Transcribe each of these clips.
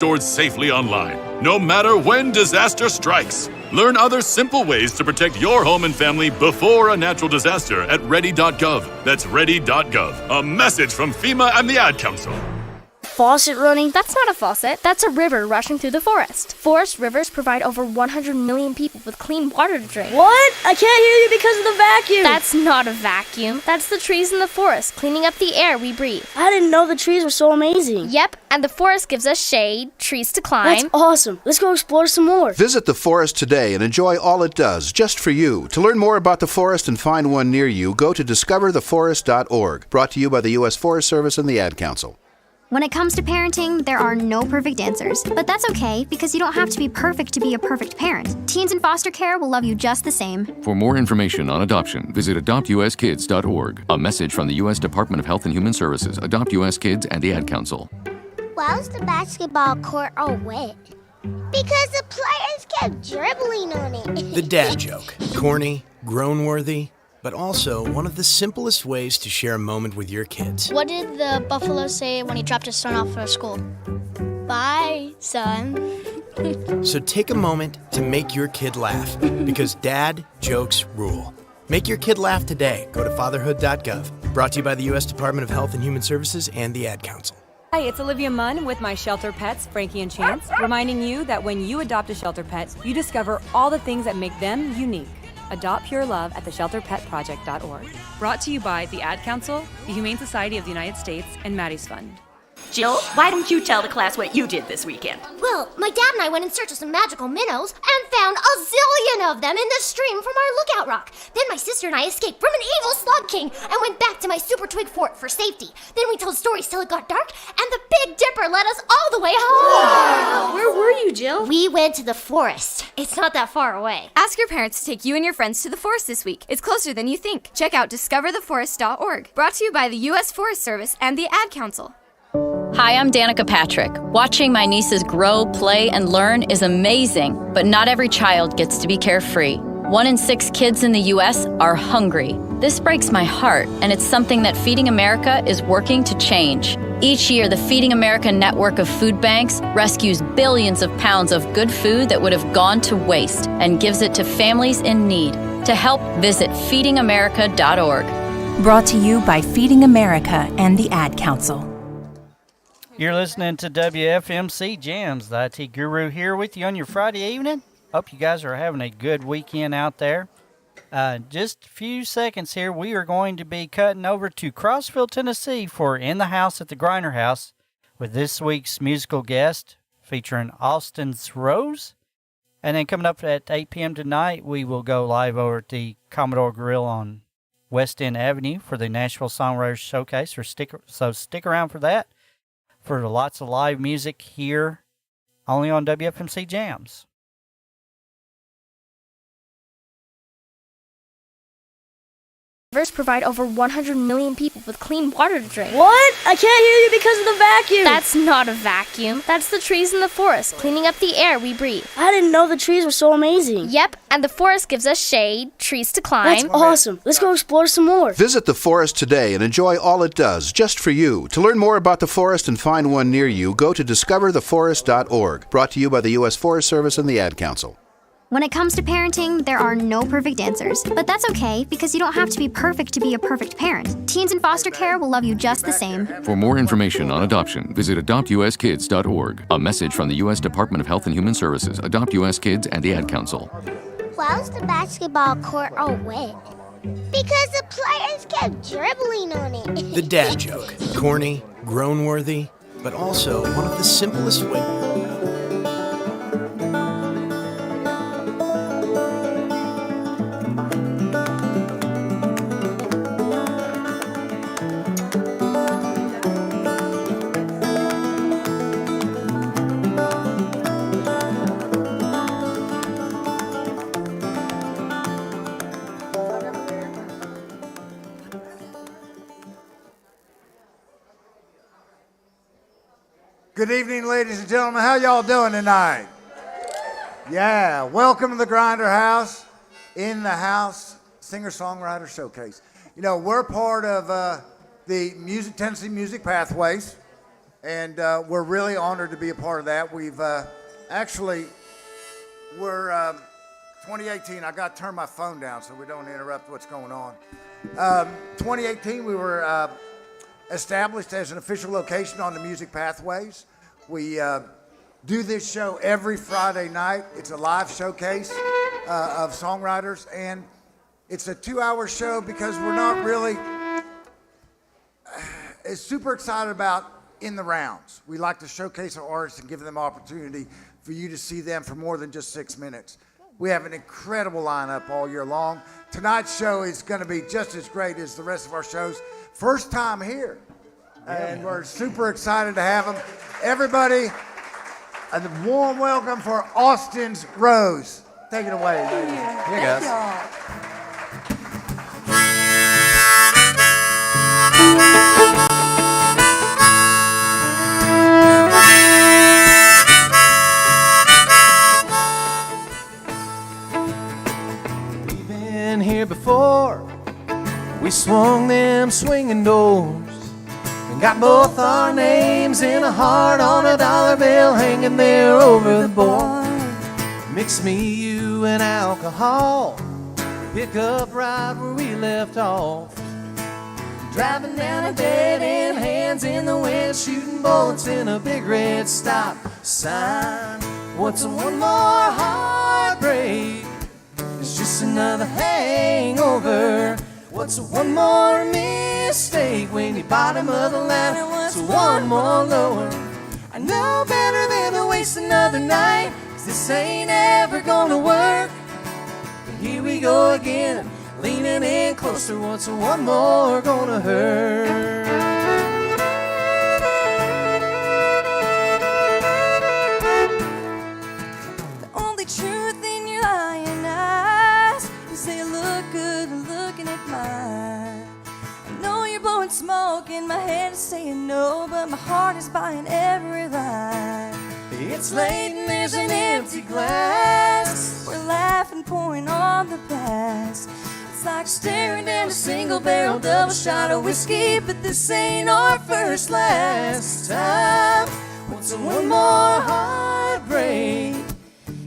stored safely online, no matter when disaster strikes. Learn other simple ways to protect your home and family before a natural disaster at ready.gov. That's ready.gov. A message from FEMA and the Ad Council. Faucet running? That's not a faucet. That's a river rushing through the forest. Forest rivers provide over 100 million people with clean water to drink. What? I can't hear you because of the vacuum. That's not a vacuum. That's the trees in the forest cleaning up the air we breathe. I didn't know the trees were so amazing. Yep, and the forest gives us shade, trees to climb. That's awesome. Let's go explore some more. Visit the forest today and enjoy all it does, just for you. To learn more about the forest and find one near you, go to discovertheforest.org. Brought to you by the U.S. Forest Service and the Ad Council. When it comes to parenting, there are no perfect answers. But that's okay, because you don't have to be perfect to be a perfect parent. Teens in foster care will love you just the same. For more information on adoption, visit adoptuskids.org. A message from the U.S. Department of Health and Human Services, Adopt U.S. Kids, and the Ad Council. Why was the basketball court all wet? Because the players kept dribbling on it. The dad joke. Corny, groan-worthy, but also one of the simplest ways to share a moment with your kids. What did the buffalo say when he dropped his son off at school? Bye, son. So take a moment to make your kid laugh, because dad jokes rule. Make your kid laugh today. Go to fatherhood.gov. Brought to you by the U.S. Department of Health and Human Services and the Ad Council. Hi, it's Olivia Munn with my shelter pets, Frankie and Chance, reminding you that when you adopt a shelter pet, you discover all the things that make them unique. Adopt pure love at theshelterpetproject.org. Brought to you by the Ad Council, the Humane Society of the United States, and Maddie's Fund. Jill, why don't you tell the class what you did this weekend? Well, my dad and I went in search of some magical minnows and found a zillion of them in the stream from our lookout rock. Then my sister and I escaped from an evil slug king and went back to my super twig fort for safety. Then we told stories till it got dark, and the Big Dipper led us all the way home. Wow. Where were you, Jill? We went to the forest. It's not that far away. Ask your parents to take you and your friends to the forest this week. It's closer than you think. Check out discovertheforest.org. Brought to you by the U.S. Forest Service and the Ad Council. Hi, I'm Danica Patrick. Watching my nieces grow, play, and learn is amazing, but not every child gets to be carefree. 1 in 6 kids in the U.S. are hungry. This breaks my heart, and it's something that Feeding America is working to change. Each year, the Feeding America network of food banks rescues billions of pounds of good food that would have gone to waste and gives it to families in need. To help, visit feedingamerica.org. Brought to you by Feeding America and the Ad Council. You're listening to WFMC Jams. The IT Guru here with you on your Friday evening. Hope you guys are having a good weekend out there. Just a few seconds here, we are going to be cutting over to Crossville, Tennessee for In the House at the Grinder House with this week's musical guest featuring Austin's Rose. And then coming up at 8 p.m. tonight, we will go live over at the Commodore Grill on West End Avenue for the Nashville Songwriters Showcase. So stick around for that. For lots of live music here, only on WFMC Jams. Rivers provide over 100 million people with clean water to drink. What? I can't hear you because of the vacuum. That's not a vacuum. That's the trees in the forest cleaning up the air we breathe. I didn't know the trees were so amazing. Yep, and the forest gives us shade, trees to climb. That's awesome. Let's go explore some more. Visit the forest today and enjoy all it does, just for you. To learn more about the forest and find one near you, go to discovertheforest.org. Brought to you by the U.S. Forest Service and the Ad Council. When it comes to parenting, there are no perfect answers. But that's okay, because you don't have to be perfect to be a perfect parent. Teens in foster care will love you just the same. For more information on adoption, visit adoptuskids.org. A message from the U.S. Department of Health and Human Services, Adopt U.S. Kids, and the Ad Council. Why was the basketball court all wet? Because the players kept dribbling on it. The dad joke. Corny, groan-worthy, but also one of the simplest ways. Good evening, ladies and gentlemen. How y'all doing tonight? Yeah, welcome to the Grinder House, In the House Singer-Songwriter Showcase. You know, we're part of the Tennessee Music Pathways, And we're really honored to be a part of that. We've we're 2018. I got to turn my phone down so we don't interrupt what's going on. 2018, we were established as an official location on the Music Pathways. We do this show every Friday night. It's a live showcase of songwriters, and it's a 2-hour show because we're not really super excited about in the rounds. We like to showcase our artists and give them opportunity for you to see them for more than just 6 minutes. We have an incredible lineup all year long. Tonight's show is going to be just as great as the rest of our shows. First time here, and we're super excited to have them. Everybody, a warm welcome for Austin's Rose. Take it away, ladies. Here, guys. Here before we swung them swinging doors and got both our names in a heart on a dollar bill hanging there over the board. Mix me, you, and alcohol, pick up right where we left off. Driving down a dead end, hands in the wind, shooting bullets in a big red stop sign. What's one more heartbreak? It's just another hangover. What's one more mistake when you bottom of the ladder? What's one more lower? I know better than to waste another night, 'cause this ain't ever gonna work. But here we go again, leaning in closer. What's one more gonna hurt? The only truth in your lying eyes is they look good looking at mine. I know you're blowing smoke in my head is saying no, but my heart is buying every line. It's late and there's an empty glass. We're laughing, pouring on the past. It's like staring down a single barrel double shot of whiskey, but this ain't our first last time. What's one more heartbreak?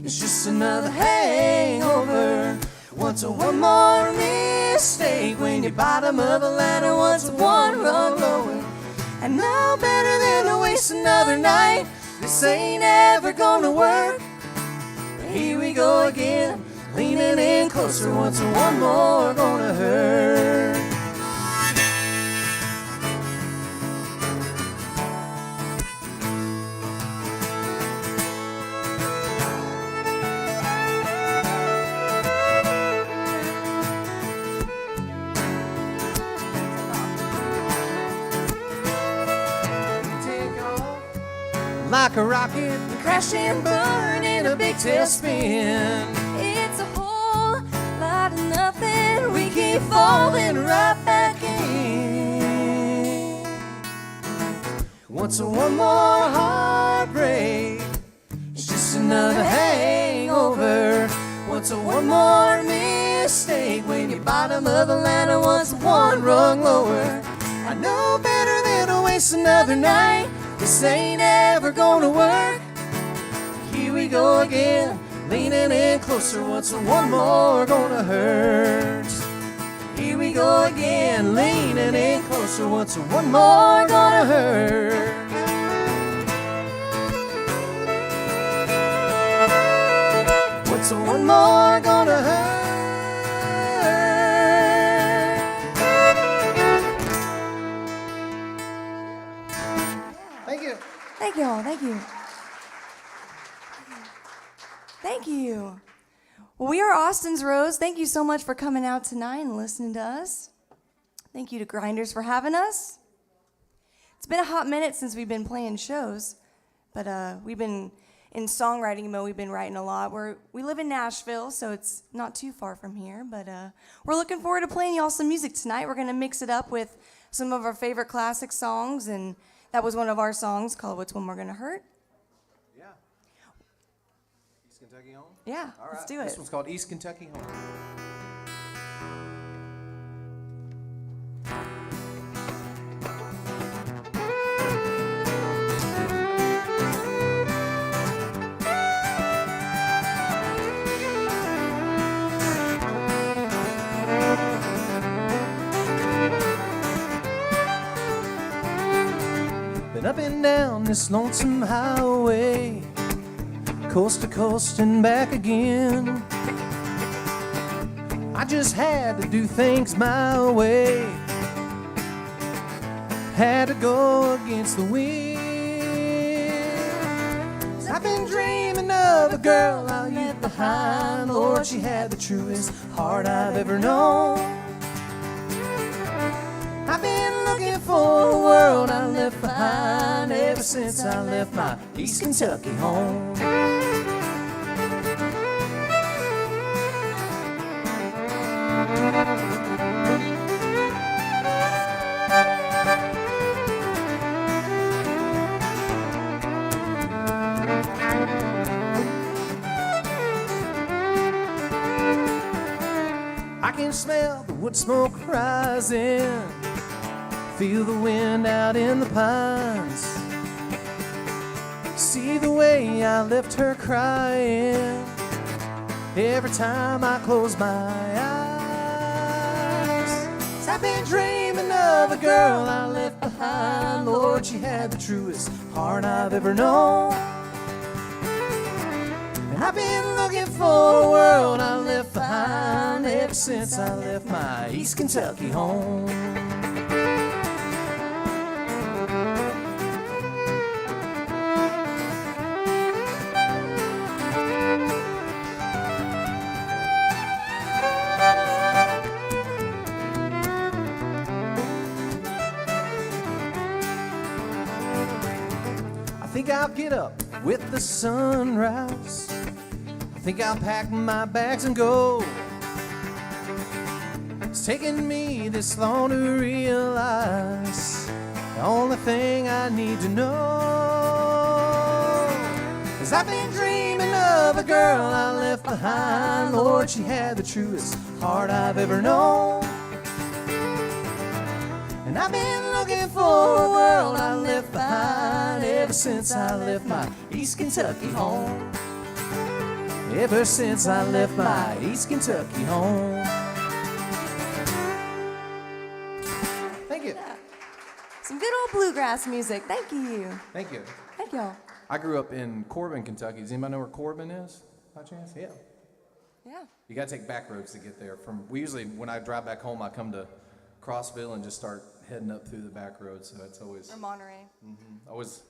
It's just another hangover. What's one more mistake when you're bottom of the ladder? What's one rung lower? And now better than to waste another night. This ain't ever gonna work. But here we go again, leaning in closer. What's one more gonna hurt? Like a rocket, and crash and burn in a big tailspin. It's a whole lot of nothing. We keep falling right back in. What's one more heartbreak? It's just another hangover. What's one more mistake when you're bottom of the ladder? What's one rung lower? I know better than to waste another night. This ain't ever gonna work. Here we go again, leaning in closer. What's one more gonna hurt? Here we go again, leaning in closer. What's one more gonna hurt? What's one more gonna hurt? Thank you all. Thank you. Thank you. Well, we are Austin's Rose. Thank you so much for coming out tonight and listening to us. Thank you to Grinders for having us. It's been a hot minute since we've been playing shows, but we've been in songwriting mode. We've been writing a lot. We live in Nashville, so it's not too far from here, but we're looking forward to playing y'all some music tonight. We're going to mix it up with some of our favorite classic songs, and that was one of our songs called What's One More Gonna Hurt? Yeah. East Kentucky Home? Yeah, all right. Let's do it. This one's called East Kentucky Home. on this lonesome highway, coast to coast and back again. I just had to do things my way, had to go against the wind. I've been dreaming of a girl I left behind. Lord, she had the truest heart I've ever known. I've been looking for a world I left behind ever since I left my East Kentucky home. I can smell the wood smoke rising, feel the wind out in the pines, see the way I left her crying every time I close my eyes. I've been dreaming of a girl I left behind. Lord, she had the truest heart I've ever known. And I've been looking for a world I left behind ever since I left my East Kentucky home. I think I'll get up with the sunrise. I think I'll pack my bags and go. It's taken me this long to realize the only thing I need to know is I've been dreaming of a girl I left behind. Lord, she had the truest heart I've ever known. And I've been looking for a world I left behind ever since I left my East Kentucky home. Ever since I left my East Kentucky home. Thank you. Some good old bluegrass music. Thank you. Thank you. Thank y'all. I grew up in Corbin, Kentucky. Does anybody know where Corbin is, by chance? Yeah. Yeah. You got to take back roads to get there. We usually, when I drive back home, I come to Crossville and just start heading up through the back roads. So it's always. Or Monterey. Mm-hmm. Always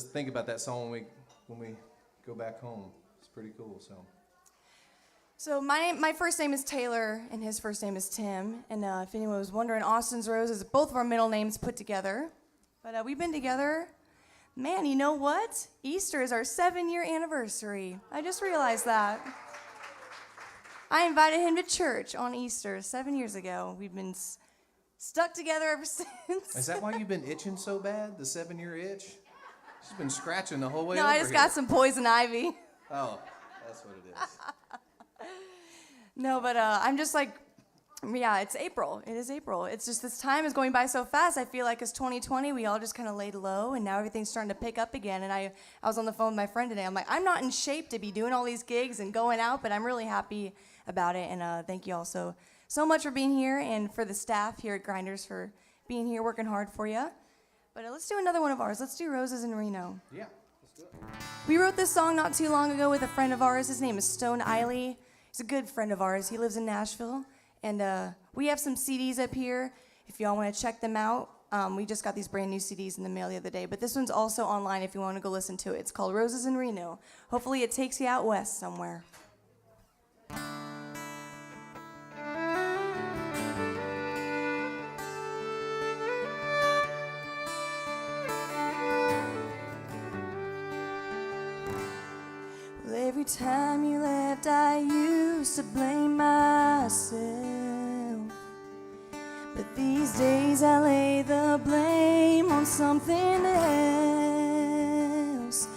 think about that song when we go back home. It's pretty cool. So my first name is Taylor, and his first name is Tim. And if anyone was wondering, Austin's Rose is both of our middle names put together. But we've been together. Man, you know what? Easter is our 7-year anniversary. I just realized that. I invited him to church on Easter 7 years ago. We've been stuck together ever since. Is that why you've been itching so bad? The 7-year itch? She's been scratching the whole way No, over I just here. got some poison ivy. Oh, that's what it is. No, but I'm just like, yeah, it's April. It is April. It's just this time is going by so fast. I feel like it's 2020. We all just kind of laid low, and now everything's starting to pick up again. And I was on the phone with my friend today. I'm like, I'm not in shape to be doing all these gigs and going out, but I'm really happy about it. And thank you all so much for being here, and for the staff here at Grinders for being here, working hard for you. But let's do another one of ours. Let's do Roses in Reno. Yeah, let's do it. We wrote this song not too long ago with a friend of ours. His name is Stone Eiley. He's a good friend of ours. He lives in Nashville. And we have some CDs up here if y'all want to check them out. We just got these brand new CDs in the mail the other day. But this one's also online if you want to go listen to it. It's called Roses in Reno. Hopefully it takes you out west somewhere. Every time you left, I used to blame myself. But these days I lay the blame on something else.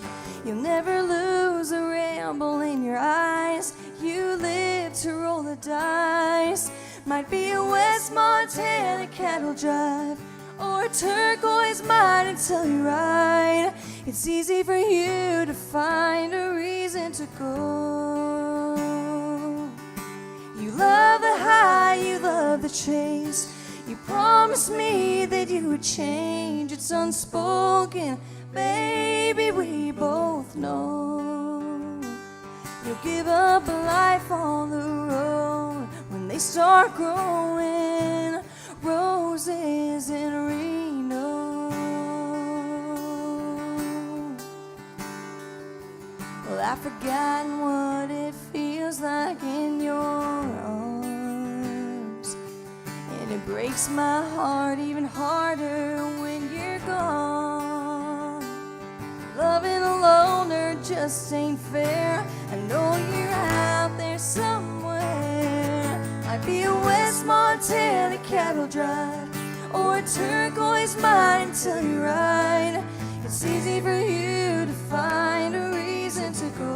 You'll never lose a rainbow in your eyes. You live to roll the dice. Might be a West Montana cattle drive, or a turquoise mine until you ride. It's easy for you to find a reason to go. You love the high, you love the chase. You promised me that you would change. It's unspoken, baby, we both know you'll give up life on the road when they start growing roses in Reno. Well, I've forgotten what it feels like in your arms, and it breaks my heart even harder when you're gone. Loving a loner just ain't fair. I know you're out there somewhere. Might be a West Montana cattle drive or a turquoise mine until you ride. It's easy for you to find a reason to go.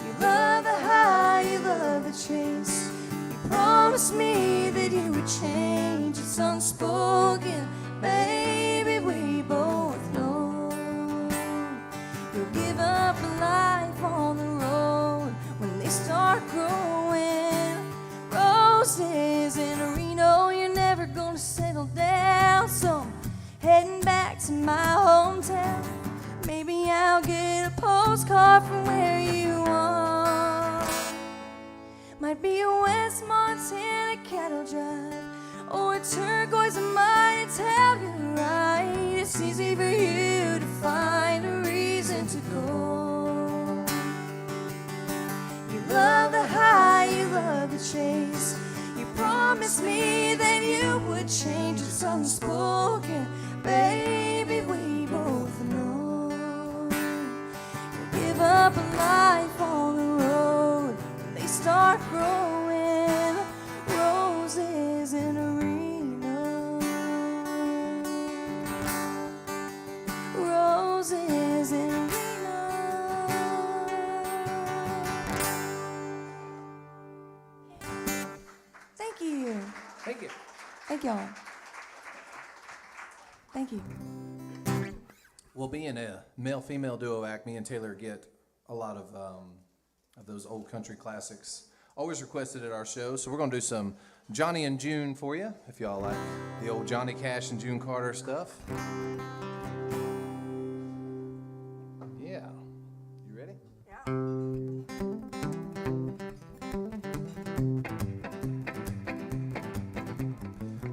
You love the high, you love the chase. You promised me that you would change. It's unspoken, baby, we both know you'll give up life on the road when they start growing roses in Reno. You're never gonna settle down, so I'm heading back to my hometown. Maybe I'll get a postcard from where you are. Might be a West Montana cattle drive or a turquoise mine until you're right. It's easy for you to find a reason to go. You love the high, you love the chase. You promised me that you would change. It's unspoken, baby, we both know you'll give up a life on the road when they start growing roses in Reno. Roses in Reno. Thank you. Thank you. Thank y'all. Thank you. Well, being a male-female duo act, me and Taylor get a lot of those old country classics always requested at our show. So we're going to do some Johnny and June for you, if y'all like the old Johnny Cash and June Carter stuff. Yeah. You ready? Yeah.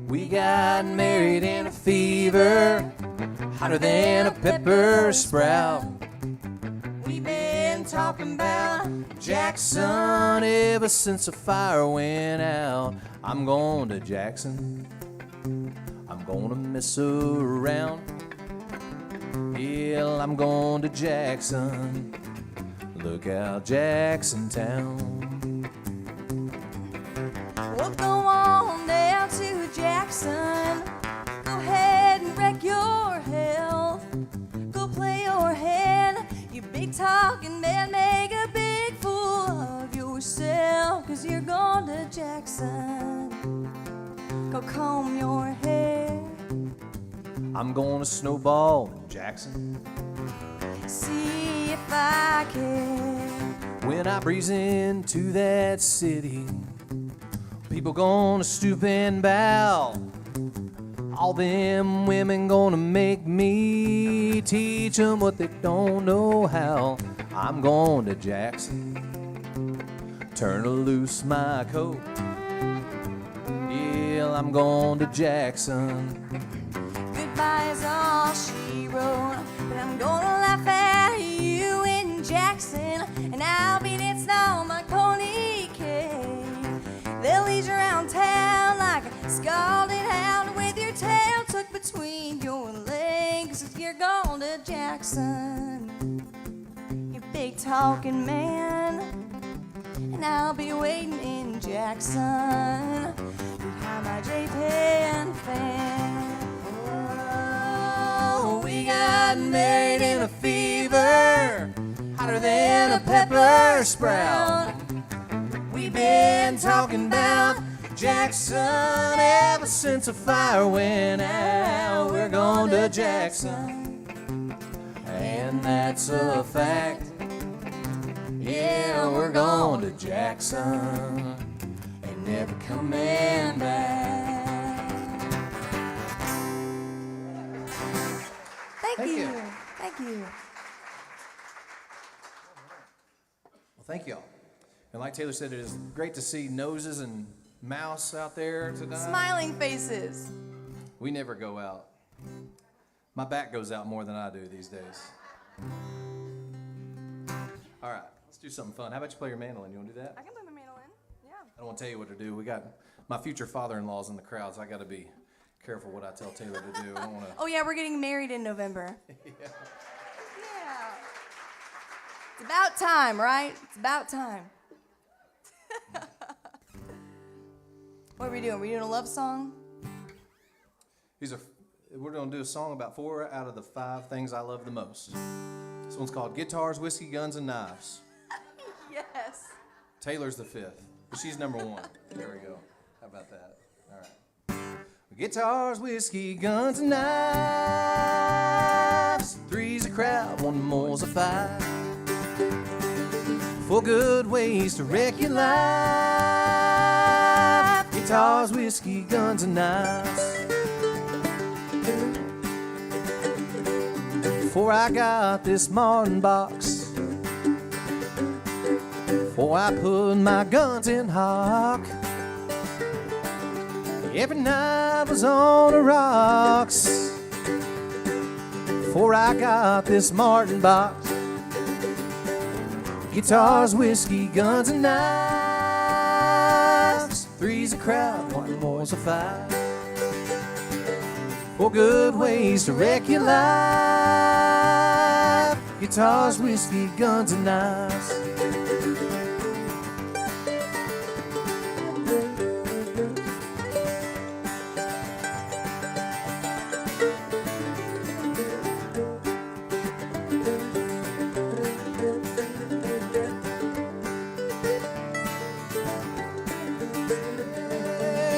We got married in a fever, hotter than a pepper sprout. We've been talking about Jackson ever since the fire went out. I'm going to Jackson, I'm going to mess around. Yeah, I'm going to Jackson, look out Jackson Town. Well, go on down to Jackson. Go ahead and wreck your health. Go play your hand. You big talking man, make a big fool of yourself. 'Cause you're going to Jackson. Go comb your hair. I'm going to snowball in Jackson. See if I can. When I breeze into that city, people gonna stoop and bow. All them women gonna make me teach them what they don't know how. I'm going to Jackson, turn loose my coat. Yeah, I'm going to Jackson. Goodbye is all she wrote, but I'm gonna laugh at you in Jackson, and I'll be dancing on my pony cane. They'll lead you around town like a scalded hound with your tail tucked between your legs. 'Cause you're going to Jackson, you big talking man, and I'll be waiting in Jackson behind my J-Pan fan. Oh, we got married in a fever, hotter than a pepper sprout. We've been talking about Jackson ever since the fire went out. We're going to Jackson, and that's a fact. Yeah, we're going to Jackson and never coming back. you. Thank you. Well, thank y'all. And like Taylor said, it is great to see noses and mouths out there tonight. Smiling faces. We never go out. My back goes out more than I do these days. All right, let's do something fun. How about you play your mandolin? You want to do that? I can play my mandolin. Yeah. I don't want to tell you what to do. We got my future father-in-law's in the crowd, so I got to be careful what I tell Taylor to do. I don't want to. Oh yeah, we're getting married in November. Yeah. It's about time, right? It's about time. What are we doing? Are we doing a love song? We're going to do a song about 4 out of the 5 things I love the most. This one's called Guitars, Whiskey, Guns, and Knives. Yes. Taylor's the 5th, but she's number 1. There we go. How about that? All right. Guitars, whiskey, guns, and knives. 3's a crowd, 1 more's a 5. 4 good ways to wreck your life. Guitars, whiskey, guns, and knives. Before I got this Martin box, before I put my guns in hock, every night was on the rocks. Before I got this Martin box, guitars, whiskey, guns, and knives. 3's a crowd, 1 more's a 5. 4 good ways to wreck your life. Guitars, whiskey, guns, and knives.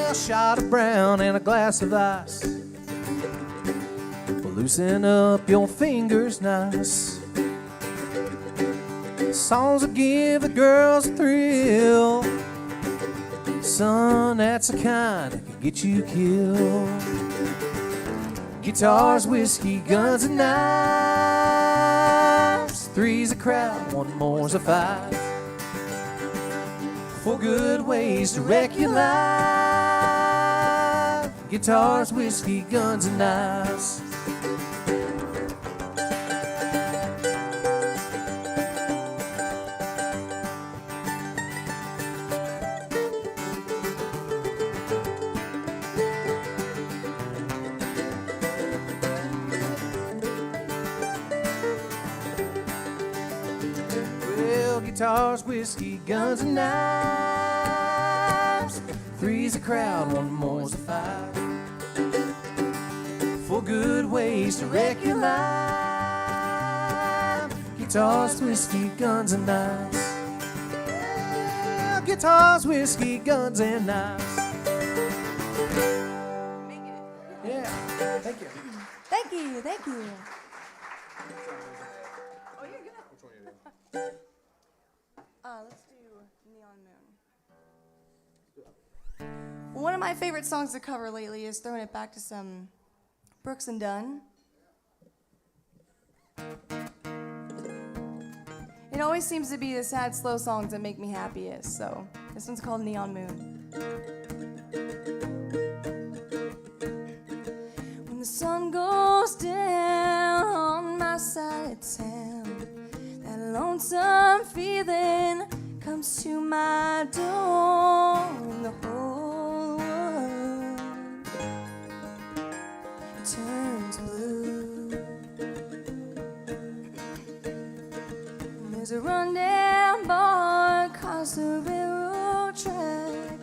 A shot of brown and a glass of ice. Loosen up your fingers nice. Songs that give the girls a thrill. Son, that's the kind that can get you killed. Guitars, whiskey, guns, and knives. 3's a crowd, 1 more's a 5. 4 good ways to wreck your life. Guitars, whiskey, guns, and knives. Guitars, whiskey, guns, and knives. 3's a crowd, 1 more's a 5. 4 good ways to wreck your life. Guitars, whiskey, guns, and knives. Yeah, guitars, whiskey, guns, and knives. Yeah, thank you. Thank you, thank you. Oh, you're good. Which one are you doing? Let's do Neon Moon. One of my favorite songs to cover lately is throwing it back to some Brooks and Dunn. It always seems to be the sad, slow songs that make me happiest, so this one's called Neon Moon. When the sun goes down on my side of town, that lonesome feeling comes to my door, and the whole world turns blue. And there's a rundown bar across the railroad track,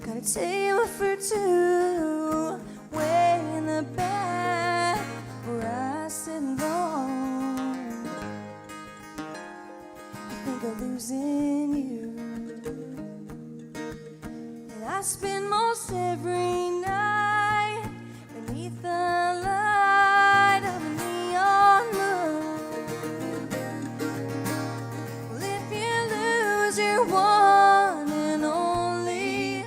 got a table for 2 way in the back where I sit alone. I think of losing you, and I spend most every night beneath the light of a neon moon. Well, if you lose your one and only,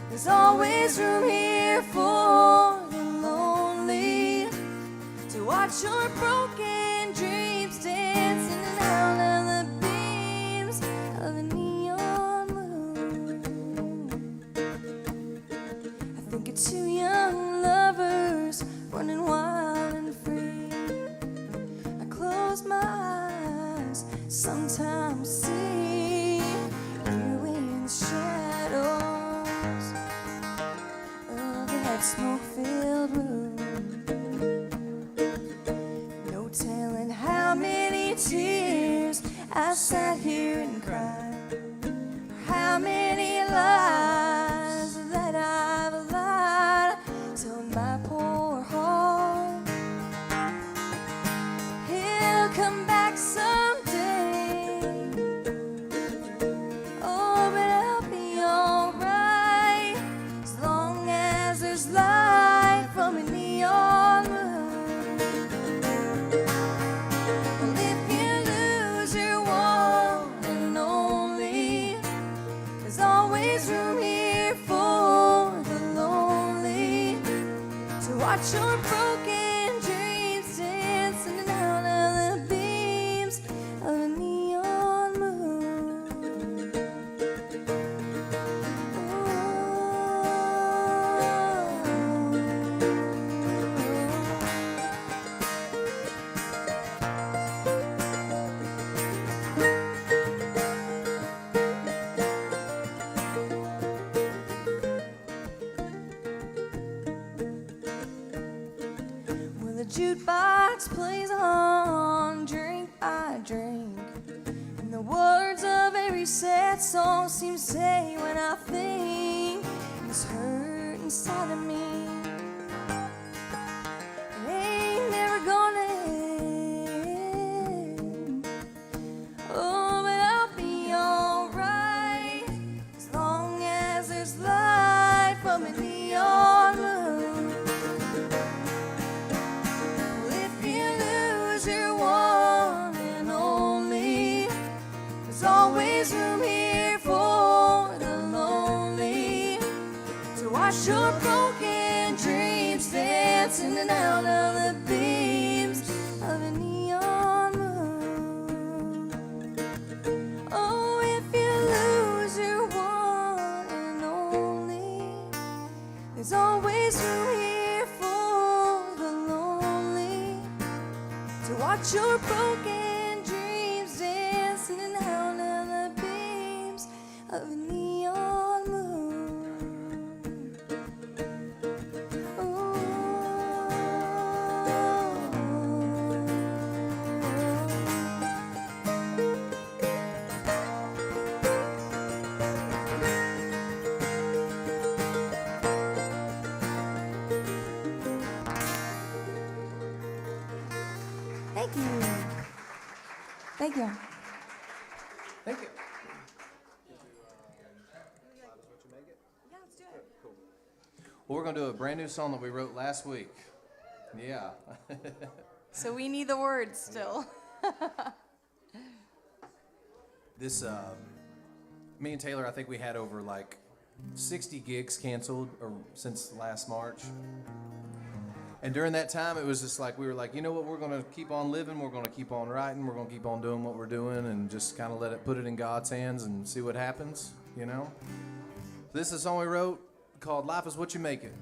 there's always room here for the lonely to watch watch your broken dreams dancing out of the beams of a neon moon. I think of two young lovers running wild and free. I close my eyes, sometimes see you in the shadows of that smoke-filled room. No telling how many tears I sat here and cried, how many lies that I've lied, told my poor heart he'll come back someday. Oh, but I'll be alright as long as there's light from a neon moon. Well, if you lose your one and only, there's always room here for the lonely to watch your broken dreams dancing out of the beams of a neon moon. Well, the jukebox plays on, drink by drink, and the words of every sad song seem to say when I think it's hurt inside of me. It ain't never gonna end. Oh, but I'll be alright as long as there's light from a neon moon. Well, if you lose your one and only, there's always room here for the lonely to watch your broken dreams dancing out of the beams of a neon moon. Oh, if you lose your one and only, there's always room here for the lonely to watch your broken dreams dancing out of the beams of a neon moon. Thank you. Thank you. Thank you. Yeah, let's do it. Well, we're going to do a brand new song that we wrote last week. Yeah. So we need the words still. This, me and Taylor, I think we had over like 60 gigs canceled since last March. And during that time, it was just like, we were like, you know what, we're going to keep on living, we're going to keep on writing, we're going to keep on doing what we're doing and just kind of put it in God's hands and see what happens, you know? This is a song we wrote called Life is What You Make It.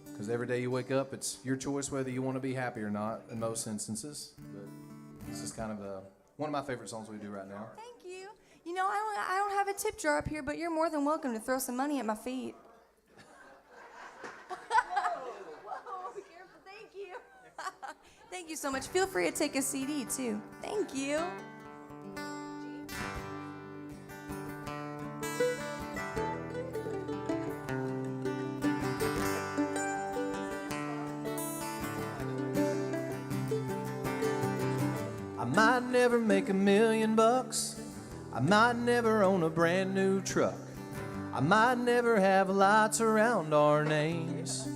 Because every day you wake up, it's your choice whether you want to be happy or not in most instances. But this is kind of one of my favorite songs we do right now. Thank you. You know, I don't have a tip jar up here, but you're more than welcome to throw some money at my feet. Whoa, be careful. Thank you. Thank you so much. Feel free to take a CD, too. Thank you. I might never make $1 million. I might never own a brand new truck. I might never have lights around our names.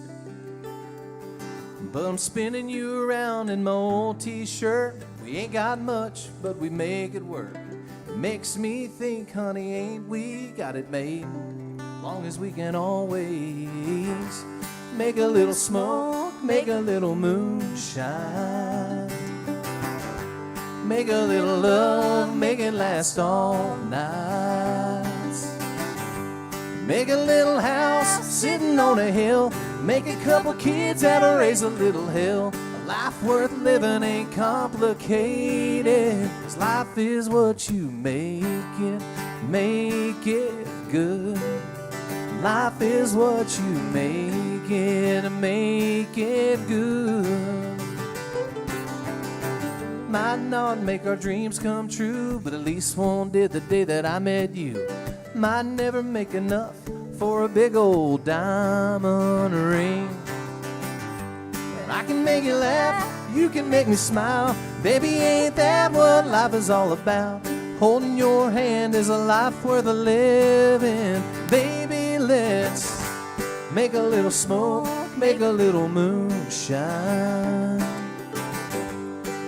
But I'm spinning you around in my old t-shirt. We ain't got much, but we make it work. It makes me think, honey, ain't we got it made? Long as we can always make a little smoke, make a little moonshine. Make a little love, make it last all night. Make a little house sitting on a hill. Make a couple kids that'll raise a little hell. A life worth living ain't complicated, 'cause life is what you make it good. Life is what you make it good. Might not make our dreams come true, but at least one did the day that I met you. Might never make enough for a big old diamond ring. And I can make you laugh, you can make me smile. Baby, ain't that what life is all about? Holding your hand is a life worth a living. Baby, let's make a little smoke, make a little moonshine.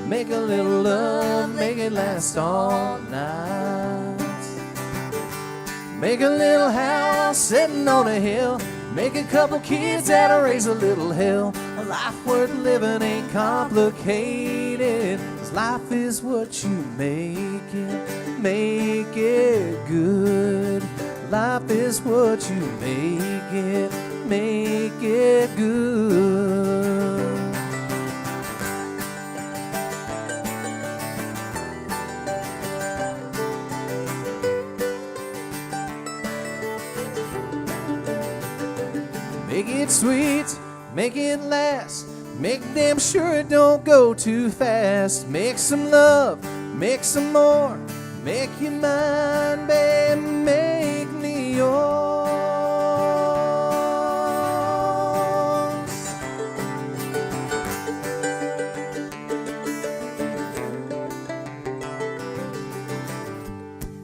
Make a little love, make it last all night. Make a little house sitting on a hill. Make a couple kids that'll raise a little hell. A life worth living ain't complicated, 'cause life is what you make it good. Life is what you make it good. Make it sweet, make it last. Make damn sure it don't go too fast. Make some love, make some more. Make you mine, babe, make me yours.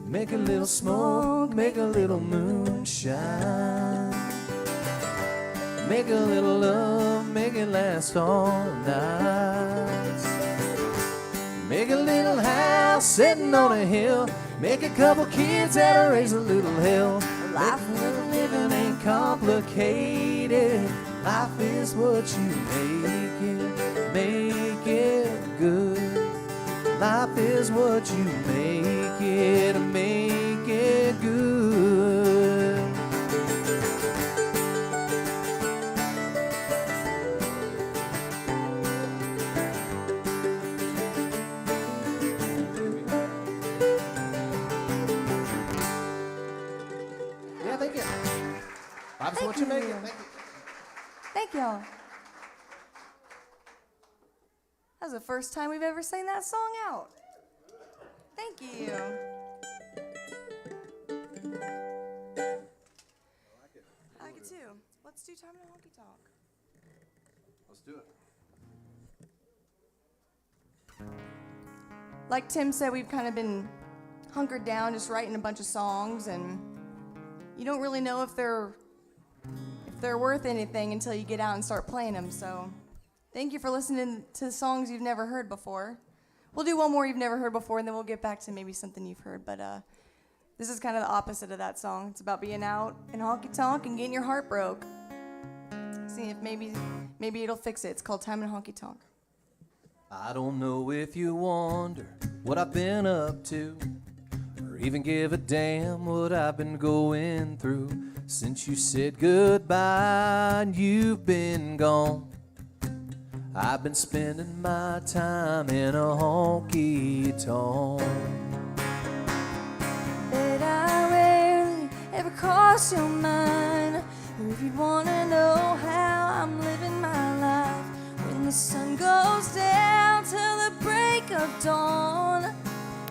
Make a little smoke, make a little moonshine. Make a little love, make it last all night. Make a little house sitting on a hill. Make a couple kids that'll raise a little hell. Life worth living ain't complicated. Life is what you make it good. Life is what you make it good. That's what you make it. Thank you. Thank y'all. That was the first time we've ever sang that song out. Thank you. I like it too. Let's do Time in a Honky Tonk. Let's do it. Like Tim said, we've kind of been hunkered down just writing a bunch of songs, and you don't really know if they're worth anything until you get out and start playing them. So thank you for listening to songs you've never heard before. We'll do one more you've never heard before, and then we'll get back to maybe something you've heard. But this is kind of the opposite of that song. It's about being out in honky tonk and getting your heart broke. See if maybe it'll fix it. It's called Time in Honky Tonk. I don't know if you wonder what I've been up to, or even give a damn what I've been going through since you said goodbye and you've been gone. I've been spending my time in a honky-tonk. But I rarely ever cross your mind, or if you wanna know how I'm living my life, when the sun goes down till the break of dawn,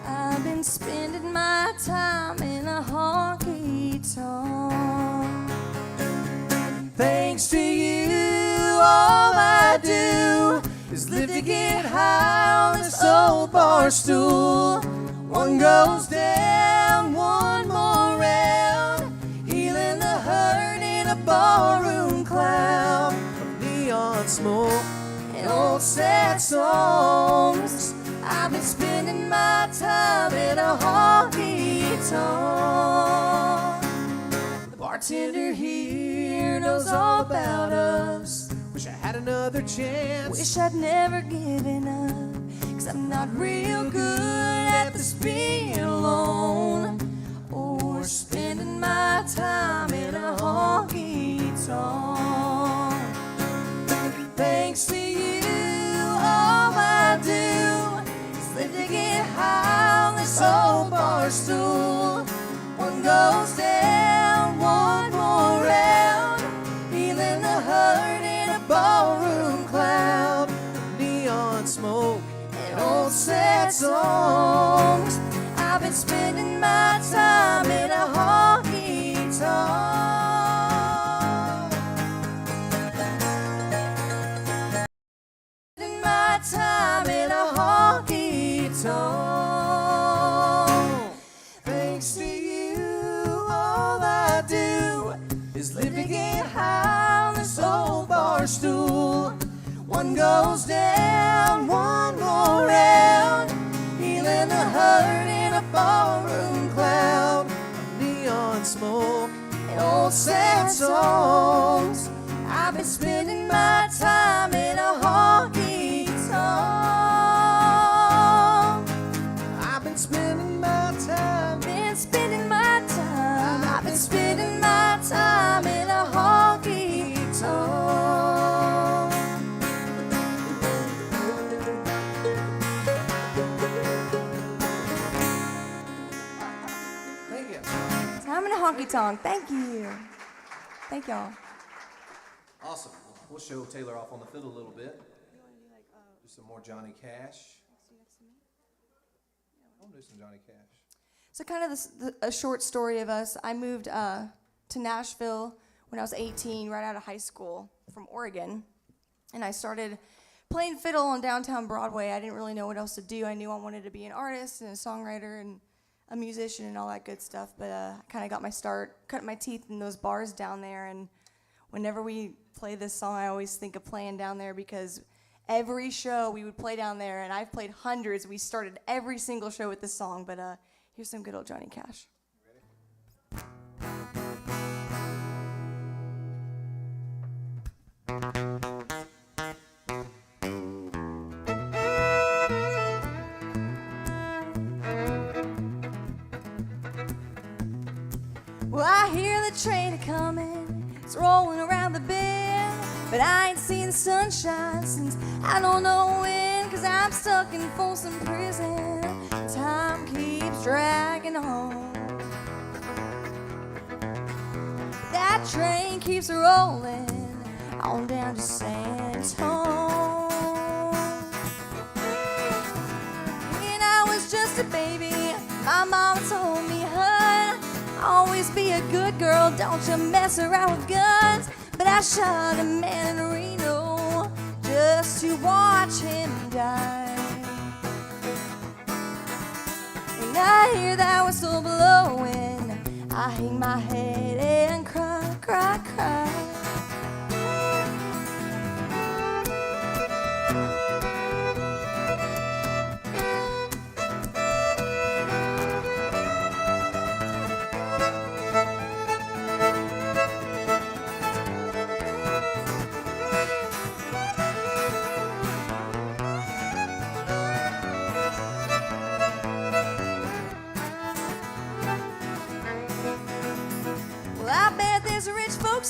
I've been spending my time in a honky-tonk. Thanks to you, all I do is live to get high on this old bar stool. One goes down, one more round, healing the hurt in a ballroom cloud of neon smoke and old sad songs. I've been spending my time in a honky-tonk. The bartender here knows all about us. Wish I had another chance. Wish I'd never given up, 'cause I'm not real good at this being alone, or spending my time in a honky-tonk. Thanks to you, all I do is live to get high on this old bar stool. One goes down, one more round, feeling the hurt in a ballroom cloud. Neon smoke and old sad songs. I've been spending my time in a honky-tonk. Spending my time in a honky-tonk. Thanks to you, all I do is live to get high on this old bar stool. One goes down, one more round, feeling the hurt in a ballroom cloud. Neon smoke and old sad songs. I've been spending my time in a honky-tonk. I've been spending my time. Been spending my time. I've been spending my time in a honky-tonk. I'm in a honky-tonk. Thank you. Thank y'all. Awesome. We'll show Taylor off on the fiddle a little bit. Do some more Johnny Cash. I'll do some Johnny Cash. So kind of a short story of us. I moved to Nashville when I was 18, right out of high school from Oregon. And I started playing fiddle on downtown Broadway. I didn't really know what else to do. I knew I wanted to be an artist and a songwriter and a musician and all that good stuff, but I kind of got my start cutting my teeth in those bars down there. And whenever we play this song, I always think of playing down there because every show we would play down there, and I've played hundreds. We started every single show with this song, but here's some good old Johnny Cash. Well, I hear the train a-comin', it's rolling around the bend, but I ain't seen the sunshine since I don't know when, 'cause I'm stuck in Folsom Prison. Time keeps dragging on. That train keeps rolling on down to San Antonio. When I was just a baby, my mama told me, "Hun, always be a good girl, don't you mess around with guns." But I shot a man in Reno just to watch him die. When I hear that whistle blowing, I hang my head and cry, cry, cry.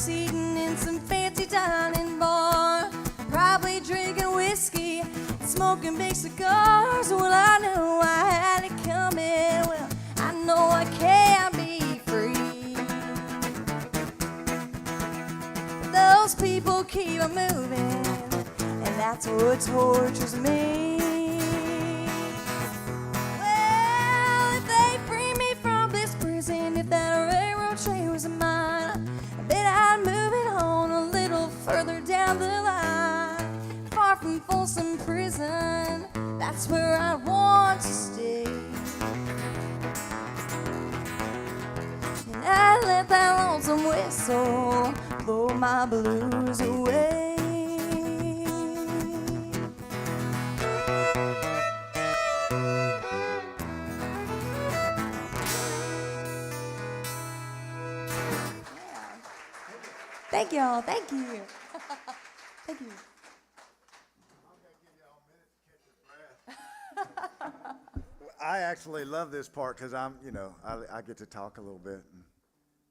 Eating in some fancy dining bar, probably drinking whiskey and smoking big cigars. Well, I knew I had it coming. Well, I know I can't be free. But those people keep on moving, and that's what tortures me. Well, if they free me from this prison, if that railroad train was mine, I'd move it on a little further down the line, far from Folsom Prison. That's where I want to stay. And I let that lonesome whistle blow my blues away. Thank y'all. Thank you. Thank you. I actually love this part because I get to talk a little bit and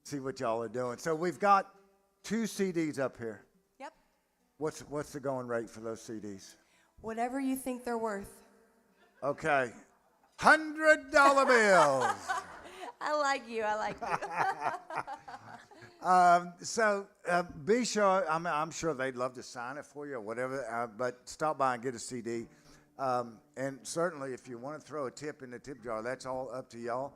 see what y'all are doing. So we've got 2 CDs up here. Yep. What's the going rate for those CDs? Whatever you think they're worth. Okay. $100 bills. I like you. Be sure, I'm sure they'd love to sign it for you or whatever, but stop by and get a CD. And certainly if you want to throw a tip in the tip jar, that's all up to y'all.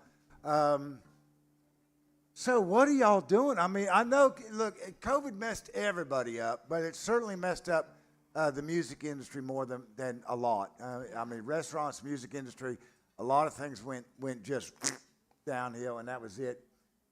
So what are y'all doing? I mean, I know, look, COVID messed everybody up, but it certainly messed up the music industry more than a lot. I mean, restaurants, music industry, a lot of things went just downhill, and that was it.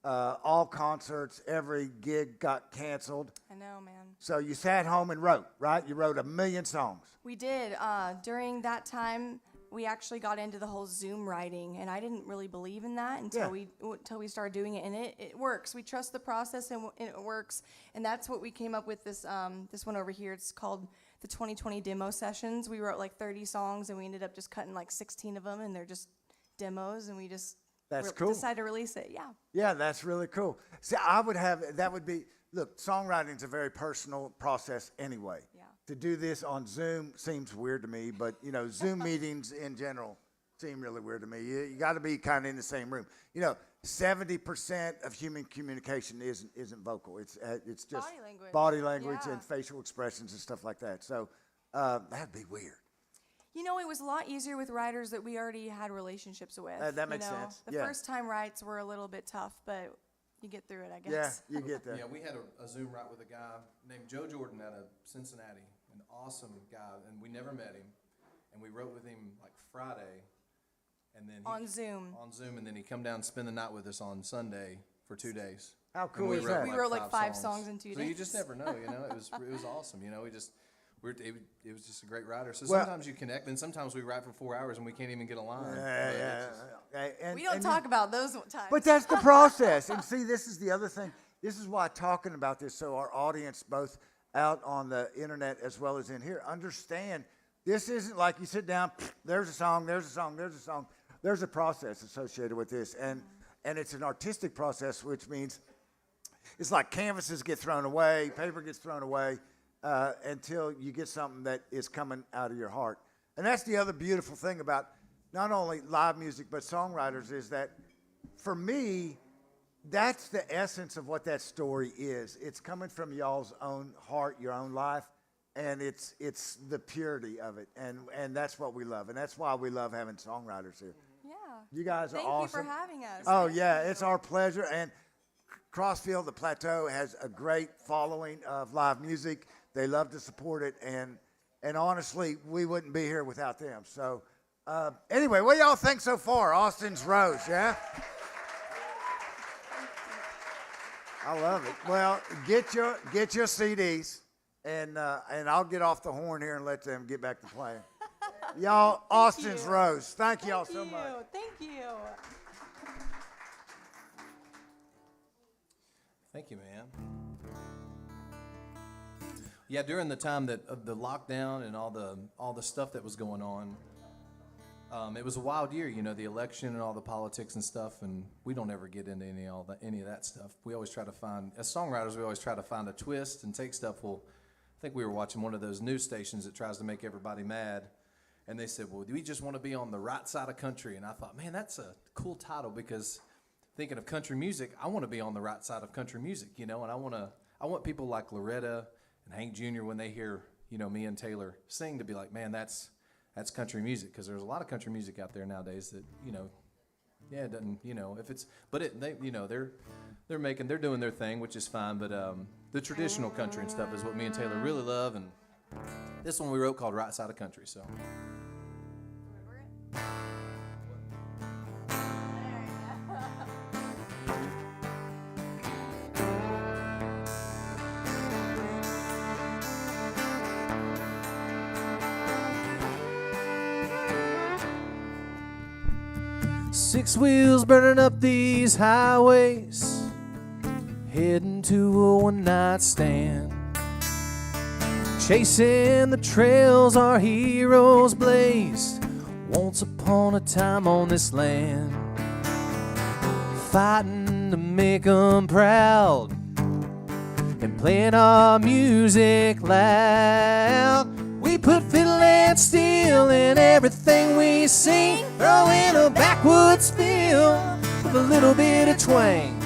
All concerts, every gig got canceled. I know, man. So you sat home and wrote, right? You wrote 1 million songs. We did. During that time, we actually got into the whole Zoom writing, and I didn't really believe in that until we started doing it, and it works. We trust the process, and it works, and that's what we came up with. This one over here. It's called the 2020 demo sessions. We wrote like 30 songs, and we ended up just cutting like 16 of them, and they're just demos, and we just decided to release it. Yeah. Yeah, that's really cool. See, look, songwriting's a very personal process anyway. Yeah. To do this on Zoom seems weird to me, but Zoom meetings in general seem really weird to me. You got to be kind of in the same room. 70% of human communication isn't vocal. It's just body language and facial expressions and stuff like that. So that'd be weird. It was a lot easier with writers that we already had relationships with. That makes sense. The first time writes were a little bit tough, but you get through it, I guess. Yeah, you get there. Yeah, we had a Zoom write with a guy named Joe Jordan out of Cincinnati, an awesome guy, and we never met him. And we wrote with him like Friday, and then on Zoom, and then he come down and spend the night with us on Sunday for 2 days. How cool is that? We wrote like 5 songs in 2 days. So you just never know, It was awesome, It was just a great writer. So sometimes you connect, and sometimes we write for 4 hours and we can't even get a line. We don't talk about those times. But that's the process. And see, this is the other thing. This is why talking about this, so our audience, both out on the internet as well as in here, understand this isn't like you sit down, there's a song, there's a song, there's a song. There's a process associated with this, and it's an artistic process, which means it's like canvases get thrown away, paper gets thrown away. Until you get something that is coming out of your heart. And that's the other beautiful thing about not only live music but songwriters is that, for me, that's the essence of what that story is. It's coming from y'all's own heart, your own life, and it's the purity of it. And that's what we love. And that's why we love having songwriters here. Yeah. You guys are awesome. Thank you for having us. Oh, yeah, it's our pleasure. And Crossfield, the Plateau, has a great following of live music. They love to support it, and honestly, we wouldn't be here without them. So, anyway, what y'all think so far? Austin's Rose, yeah? I love it. Well, get your CDs, and I'll get off the horn here and let them get back to playing. Y'all, Austin's Rose. Thank y'all so much. Thank you. Thank you, man. Yeah, during the time of the lockdown and all the stuff that was going on, it was a wild year. The election and all the politics and stuff, and we don't ever get into any of that stuff. We always try to find, as songwriters, we always try to find a twist and take stuff. Well, I think we were watching one of those news stations that tries to make everybody mad, and they said, "Well, we just want to be on the right side of country." And I thought, man, that's a cool title, because thinking of country music, I want to be on the right side of country music, and I want people like Loretta and Hank Jr., when they hear, me and Taylor sing, to be like, man, that's country music, because there's a lot of country music out there nowadays that, it doesn't, if it's, but they're doing their thing, which is fine, but the traditional country and stuff is what me and Taylor really love, and this one we wrote called Right Side of Country, so. 6 wheels burning up these highways, heading to a one-night stand, chasing the trails our heroes blazed, Once upon a time on this land, fighting to make 'em proud and playing our music loud. We put fiddle and steel in everything we sing, throwing a backwoods feel with a little bit of twang.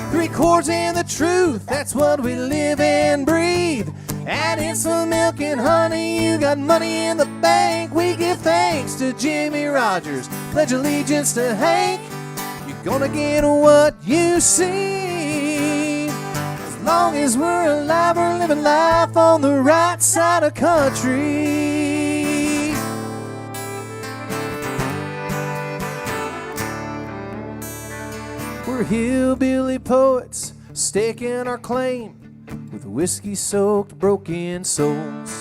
3 chords and the truth, that's what we live and breathe. Add in some milk and honey, you got money in the bank. We give thanks to Jimmy Rogers, pledge allegiance to Hank. You're gonna get what you see. As long as we're alive, we're living life on the right side of country. We're hillbilly poets, staking our claim with whiskey-soaked broken souls.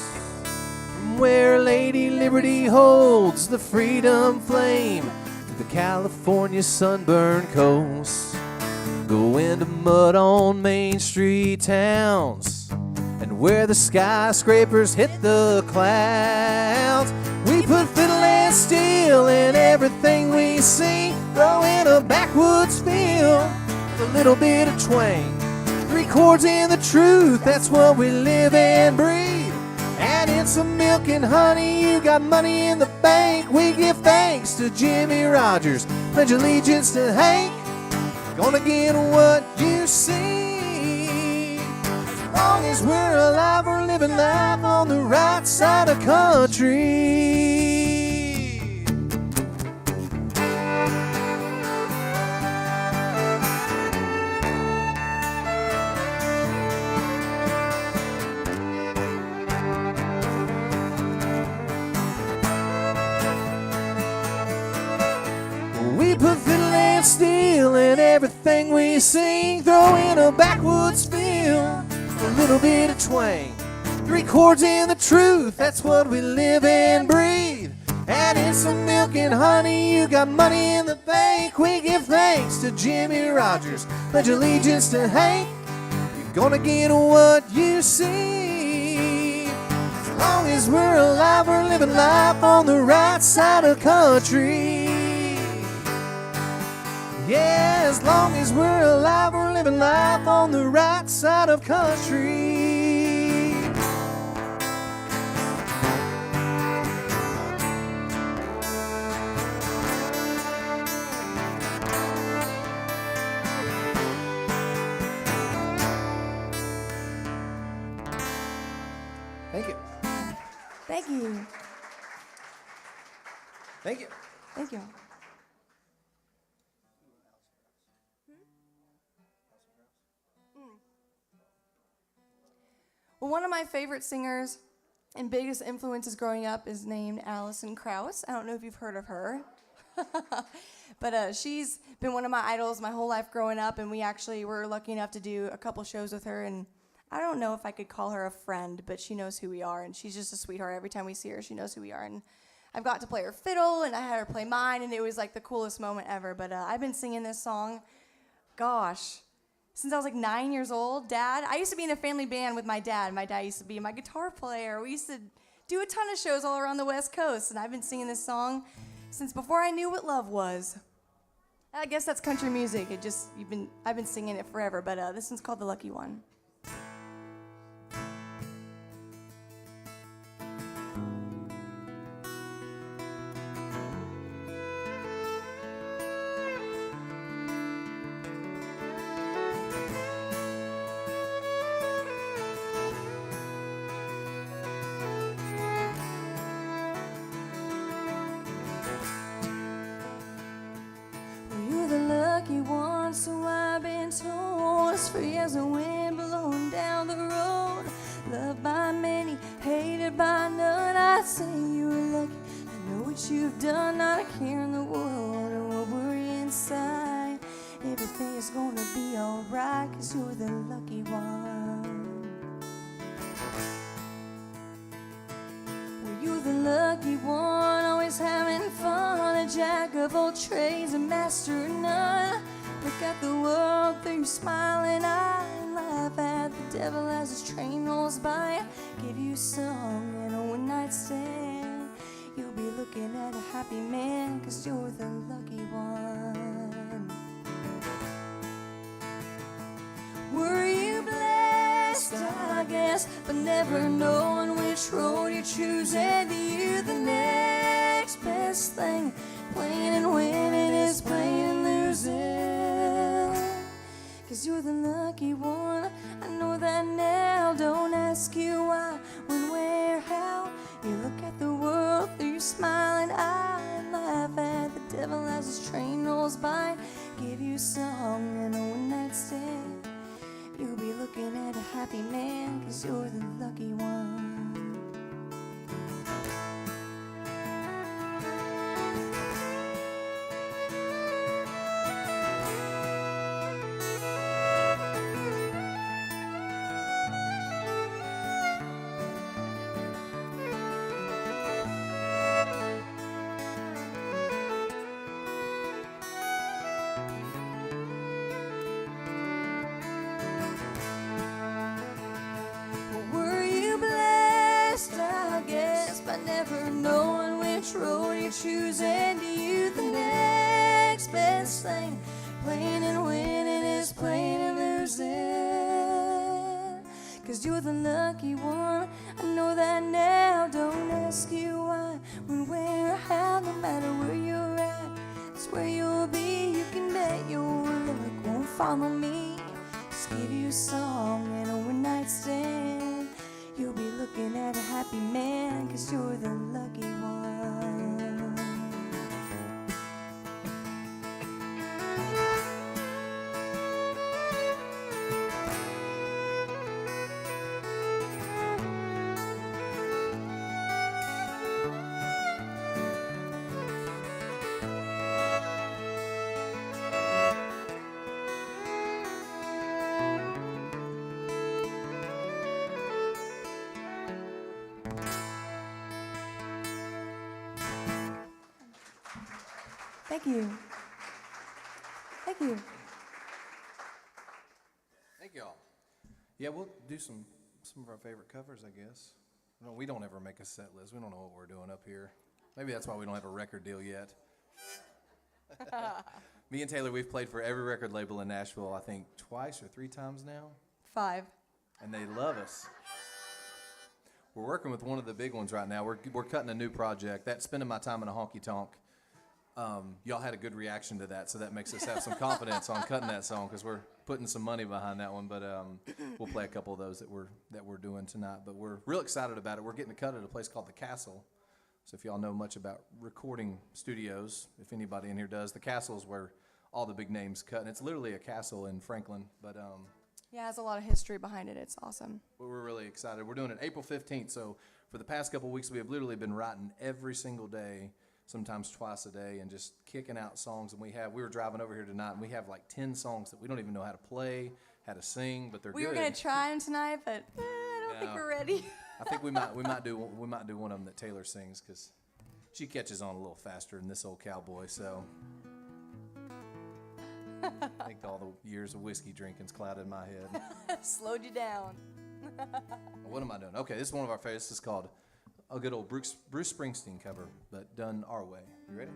From where Lady Liberty holds the freedom flame to the California sunburned coast. Go into mud on Main Street towns, and where the skyscrapers hit the clouds. We put fiddle and steel in everything we sing, throw in a backwoods feel with a little bit of twang. 3 chords and the truth, that's what we live and breathe. Add in some milk and honey, you got money in the bank. We give thanks to Jimmy Rogers, pledge allegiance to Hank. Gonna get what you see. As long as we're alive, we're living life on the right side of country. We put fiddle and steel in everything we sing, throw in a backwoods feel, a little bit of twang. 3 chords and the truth, that's what we live and breathe. Add in some milk and honey, you got money in the bank. We give thanks to Jimmy Rogers, pledge allegiance to Hank. You're gonna get what you see. As long as we're alive, we're living life on the right side of country. Yeah, as long as we're alive, we're living life on the right side of country. Thank you. Thank you. Thank you. Thank you. Well, one of my favorite singers and biggest influences growing up is named Alison Krauss. I don't know if you've heard of her. But she's been one of my idols my whole life growing up, and we actually were lucky enough to do a couple shows with her. And I don't know if I could call her a friend, but she knows who we are, and she's just a sweetheart. Every time we see her, she knows who we are. And I've got to play her fiddle, and I had her play mine, and it was like the coolest moment ever. But I've been singing this song, gosh, since I was like 9 years old. I used to be in a family band with my dad. My dad used to be my guitar player. We used to do a ton of shows all around the West Coast, and I've been singing this song since before I knew what love was. I guess that's country music. I've been singing it forever, but this one's called The Lucky One. So I've been told, as free as the wind blowing down the road, loved by many, hated by none. I say you were lucky. I know what you've done, not a care in the world, or what worry inside. Everything is gonna be alright, 'cause you're the lucky one. Well, you're the lucky one, always having fun, a jack of all trades, a master of none. Look at the world through your smiling eye, and laugh at the devil as his train rolls by. Give you a song and a one-night stand, you'll be looking looking at a happy man, 'cause you're the lucky one. Were you blessed, I guess, but never knowing which road you choose, and to you the next best thing, playing and winning is playing and losing, 'cause you're the lucky one. I know that now, don't ask you why, when, where, how. You look at the world through your smiling eye and laugh at the devil as his train rolls by. Give you a song and a one-night stand. You'll be looking at a happy man, 'cause you're the lucky one. Never knowing which road you choose, and to you the next best thing, playing and winning is playing and losing, 'cause you're the lucky one. I know that now, don't ask you why, when, where, or how. No matter where you're at, it's where you'll be. You can bet your luck won't follow me. Just give you a song and a one-night stand. You'll be looking at a happy man, 'cause you're the lucky one. Thank you. Thank you. Thank y'all. Yeah, we'll do some of our favorite covers, I guess. No, we don't ever make a set list. We don't know what we're doing up here. Maybe that's why we don't have a record deal yet. Me and Taylor, we've played for every record label in Nashville, I think, twice or 3 times now. 5. And they love us. We're working with one of the big ones right now. We're cutting a new project. That's Spending My Time in a Honky Tonk. Y'all had a good reaction to that, so that makes us have some confidence on cutting that song, because we're putting some money behind that one. But we'll play a couple of those that we're doing tonight. But we're real excited about it. We're getting a cut at a place called The Castle. So if y'all know much about recording studios, if anybody in here does, The Castle is where all the big names cut. And it's literally a castle in Franklin. But yeah, it has a lot of history behind it. It's awesome. We're really excited. We're doing it April 15th. So for the past couple of weeks, we have literally been writing every single day, sometimes twice a day, and just kicking out songs. And we were driving over here tonight, and we have like 10 songs that we don't even know how to play, how to sing, but they're good. We were gonna try them tonight, but I don't think we're ready. I think we might do one of them that Taylor sings, because she catches on a little faster than this old cowboy. So I think all the years of whiskey drinking's clouded my head. Slowed you down. What am I doing? Okay, this is one of our favorites. This is called a good old Bruce Springsteen cover, but done our way. You ready?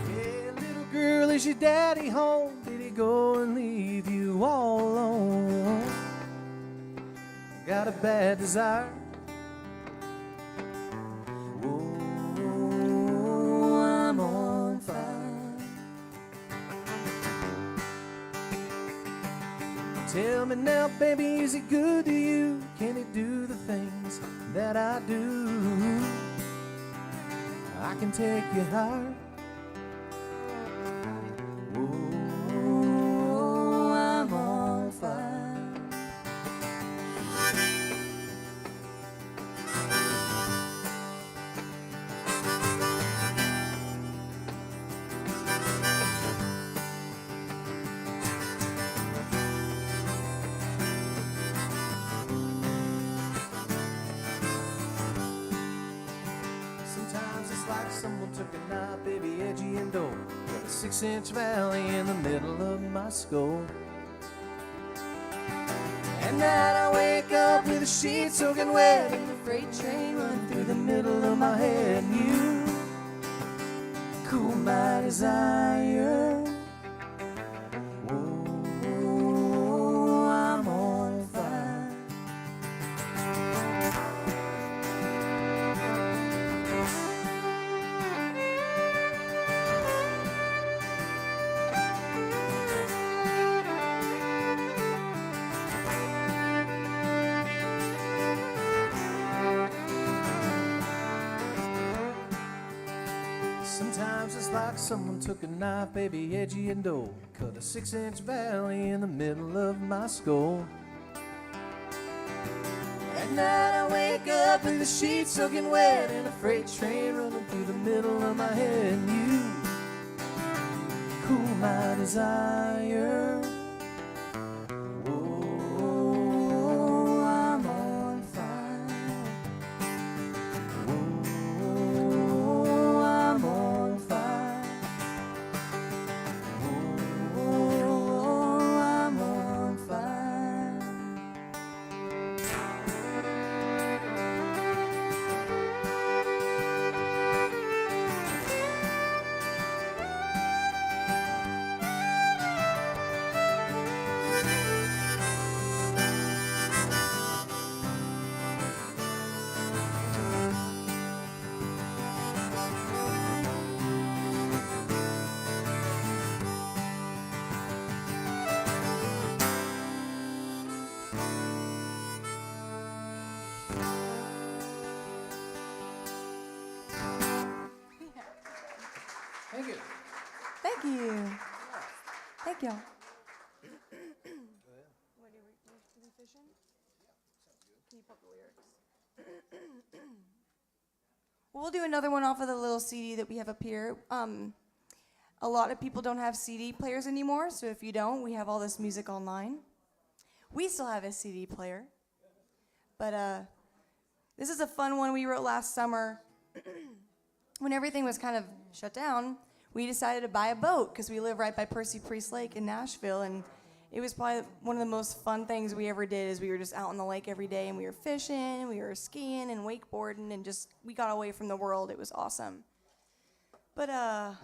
Hey, little girl, is your daddy home? Did he go and leave you all alone? Got a bad desire. Tell me now, baby, is he good to you? Can he do the things that I do? I can take you higher. Oh, I'm on fire. Someone took a knife, baby, 6-inch valley in the middle of my skull. At night I wake up with the sheets soaking wet and the freight train running through the middle of my head. And you cool my desire. Oh, I'm on fire. Sometimes it's like someone took a knife, baby, edgy and dull, cut a 6-inch valley in the middle of my skull. At night I wake up with the sheets soaking wet and a freight train running through the middle of my head. And you cool my desire. Oh, I'm on fire. Oh, I'm on fire. Oh, I'm on fire. Thank you. Thank you. Thank y'all. We'll do another one off of the little CD that we have up here. A lot of people don't have CD players anymore, so if you don't, we have all this music online. We still have a CD player. But this is a fun one we wrote last summer. When everything was kind of shut down, we decided to buy a boat because we live right by Percy Priest Lake in Nashville, and it was probably one of the most fun things we ever did. Is we were just out on the lake every day, and we were fishing, and we were skiing and wakeboarding, and just we got away from the world. It was awesome. But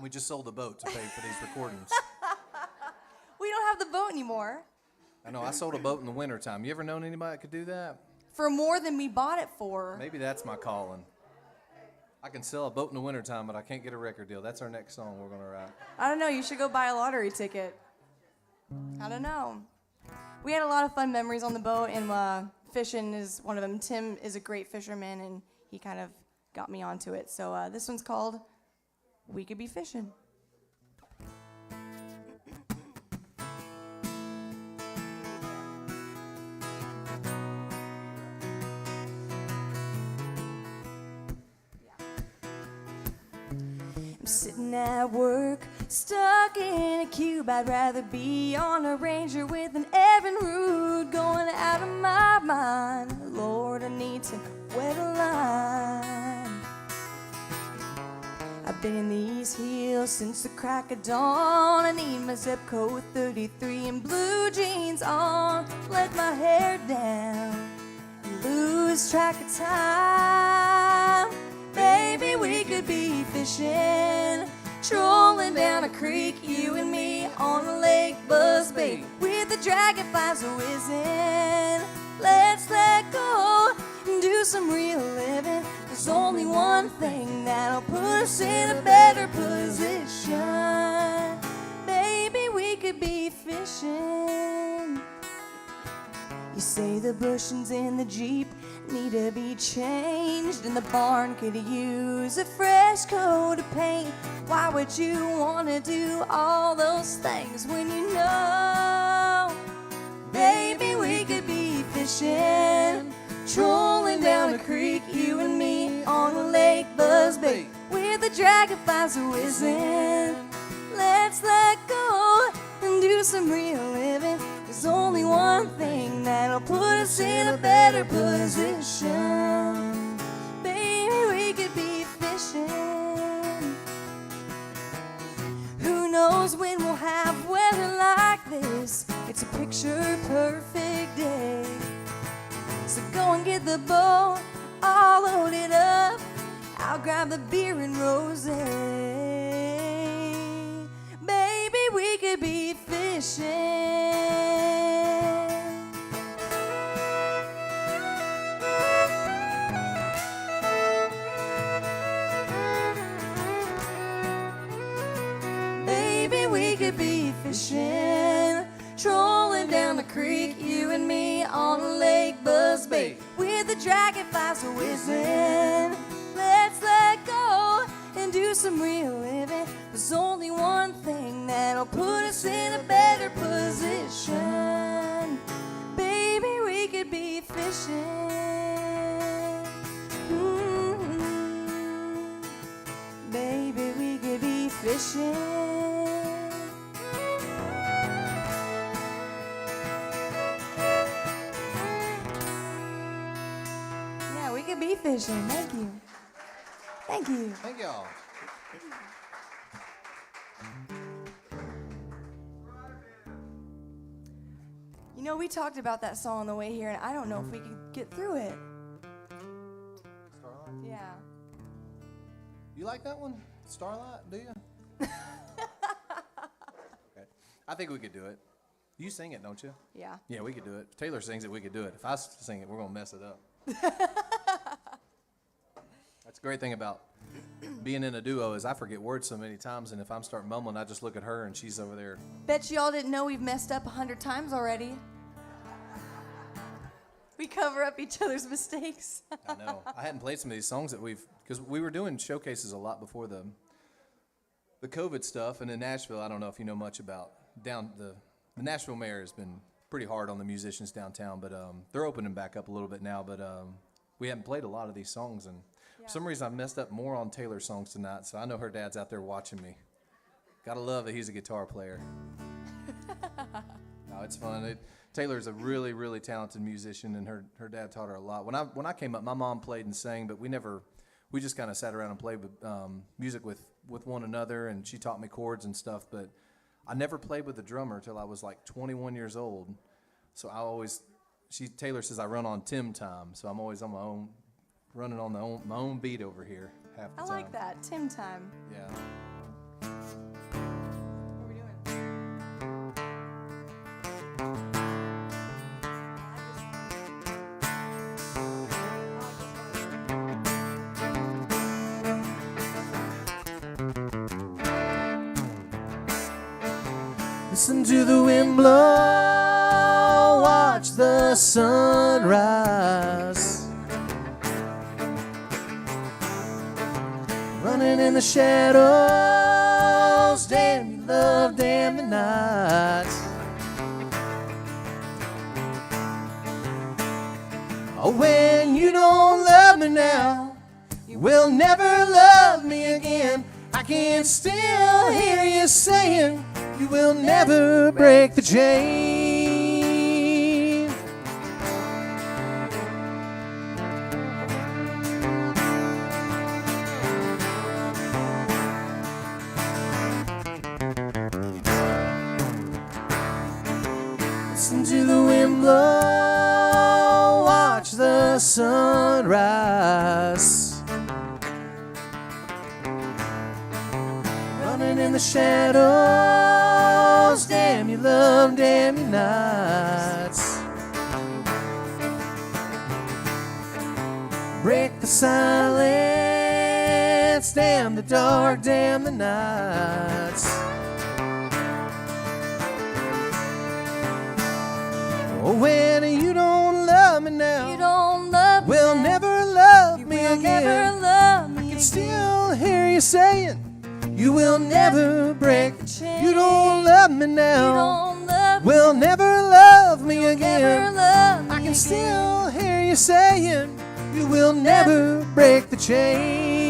We just sold the boat to pay for these recordings. we don't have the boat anymore I know, I sold a boat in the wintertime. You ever known anybody that could do that? for more than we bought it for. Maybe that's my calling. I can sell a boat in the wintertime, but I can't get a record deal. That's our next song we're going to write. I don't know. You should go buy a lottery ticket. I don't know. We had a lot of fun memories on the boat, and fishing is one of them. Tim is a great fisherman, and he kind of got me onto it. So this one's called We Could Be Fishing. I'm sitting at work, stuck in a cube. I'd rather be on a Ranger with an Evan Root, going out of my mind. Lord, I need to wet a line. I've been in these heels since the crack of dawn. I need my zip code 33 and blue jeans on. Let my hair down, lose track of time. Baby, we could be fishing, trolling down a creek, you and me on a lake buzz bait with the dragonflies whizzing. Let's let go and do some real living. There's only one thing that'll put us in a better position. Baby, we could be fishing. You say the bushings in the Jeep need to be changed, and the barn could use a fresh coat of paint. Why would you want to do all those things when you know, baby, we could be fishing, trolling down a creek, you and me on a lake buzz bait with the dragonflies whizzing. Let's let go and do some real living. There's only one thing that'll put us in a better position. Baby, we could be fishing. Who knows this. It's a picture perfect day. So go and get the boat, all loaded up. I'll grab the beer and rosé. Baby, we could be fishing. Baby, we could be fishing, trolling down the creek, you and me on Lake Buzzbait, with the dragonflies whizzing. Let's let go and do some real living. There's only one thing that'll put us in a better position. Baby, we could be fishing. Baby, we could be fishing. Yeah, we could be fishing. Thank you. Thank you. Thank y'all. You know, we talked about that song on the way here, and I don't know if we can get through it. Starlight? Yeah. You like that one? Starlight, do you? Okay. I think we could do it. You sing it, don't you? Yeah. Yeah, we could do it. If Taylor sings it, we could do it. If I sing it, we're going to mess it up. That's the great thing about being in a duo is I forget words so many times, and if I'm starting mumbling, I just look at her, and she's over there. Bet you all didn't know we've messed up 100 times already. We cover up each other's mistakes. I know. I hadn't played some of these songs that because we were doing showcases a lot before the COVID stuff, and in Nashville, I don't know if you know much about the Nashville mayor has been pretty hard on the musicians downtown, but they're opening back up a little bit now, but we haven't played a lot of these songs, and for some reason I messed up more on Taylor's songs tonight, so I know her dad's out there watching me. Gotta love that he's a guitar player. No, it's fun. Taylor's a really, really talented musician, and her dad taught her a lot. When I came up, my mom played and sang, but we just kind of sat around and played music with one another, and she taught me chords and stuff, but I never played with a drummer till I was like 21 years old. So Taylor says I run on Tim time, so I'm always on my own, running on my own beat over here half the time. I like that, Tim time. Yeah. What are we doing? Listen to the wind blow, watch the sunrise. Running in the shadows, damn you love, damn the night. Oh, when you don't love me now, you will never love me again. I can still hear you saying you will never break the chain. Listen to the wind blow, watch the sunrise. Running in the shadows, damn you love, damn you nights. Break the silence, damn the dark, damn the nights. Oh, when you don't love me now, You don't love me will now. never love You me will again. never love me I can again. still hear you saying you will never break the chain. You don't love me now. You don't love me. Will never love me Never again. love me I can again. still hear you saying you will never break the chain.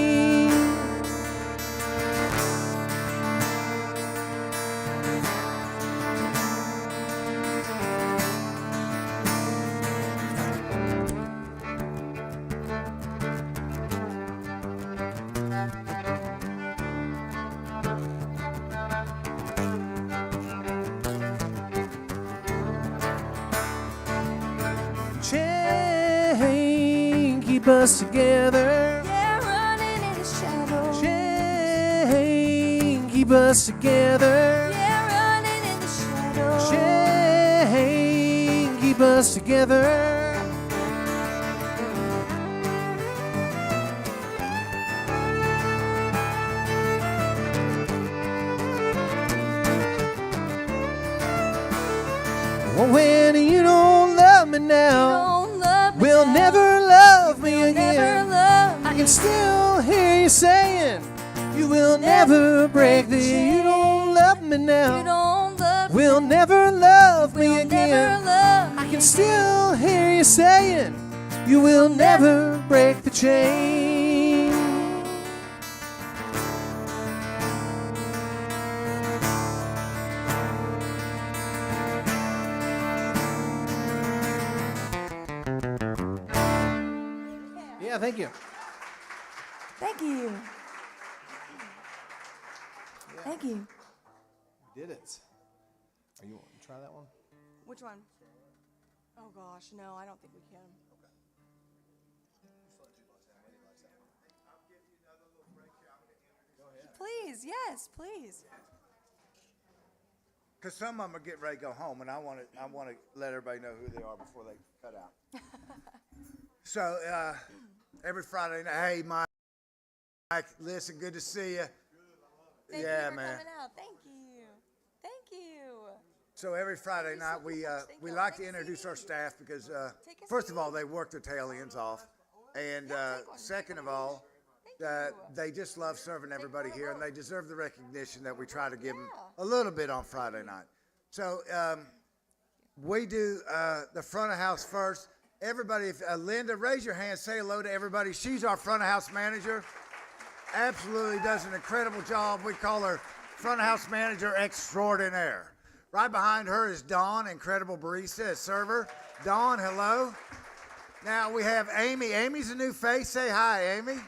keep us together. Yeah, running in the shadows. Chain, keep us together. Yeah, running in the shadows. Chain, keep us together. When you don't love me now, will never love me again. I can still hear you saying, you will never break the chain. You don't love me now, will never love me again. I can still hear you saying, you will never break the chain. Yeah, thank you. Thank you. Thank you. Did it. Are you want to try that one? Which one? Oh gosh, no, I don't think we can. Please, yes, please. Because some of them are getting ready to go home, and I want to let everybody know who they are before they cut out. So every Friday night, hey Mike, listen, good to see you. Thank Yeah, you for man. coming out. Thank you. Thank you. So every Friday night we like to introduce our staff because first of all they work their tail ends off, and second of all they just love serving everybody here, and they deserve the recognition that we try to give them a little bit on Friday night. So we do the front of house first. Everybody, if, Linda, raise your hand, say hello to everybody. She's our front of house manager. Absolutely does an incredible job. We call her front of house manager extraordinaire. Right behind her is Dawn, incredible barista, server. Dawn, hello. Now we have Amy. Amy's a new face. Say hi, Amy.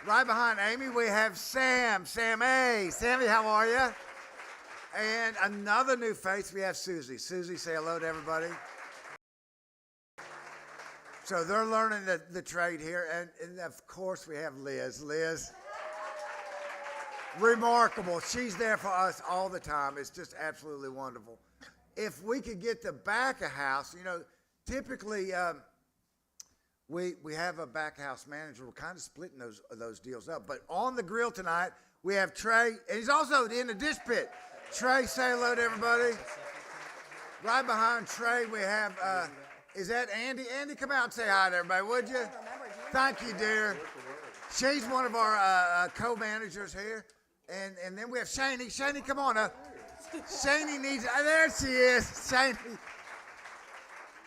Right behind Amy, we have Sam. Sam, hey. Sammy, how are you? And another new face, we have Susie. Susie, say hello to everybody. So they're learning the trade here. And of course, we have Liz. Liz, remarkable. She's there for us all the time. It's just absolutely wonderful. If we could get the back of house, you know, typically we have a back house manager. We're kind of splitting those deals up. But on the grill tonight, we have Trey, and he's also in the dish pit. Trey, say hello to everybody. Right behind Trey, we have, is that Andy? Andy, come out and say hi to everybody, would you? Thank you, dear. She's one of our co-managers here. And then we have Shani. Shani, come on up. Shani needs, there she is, Shani.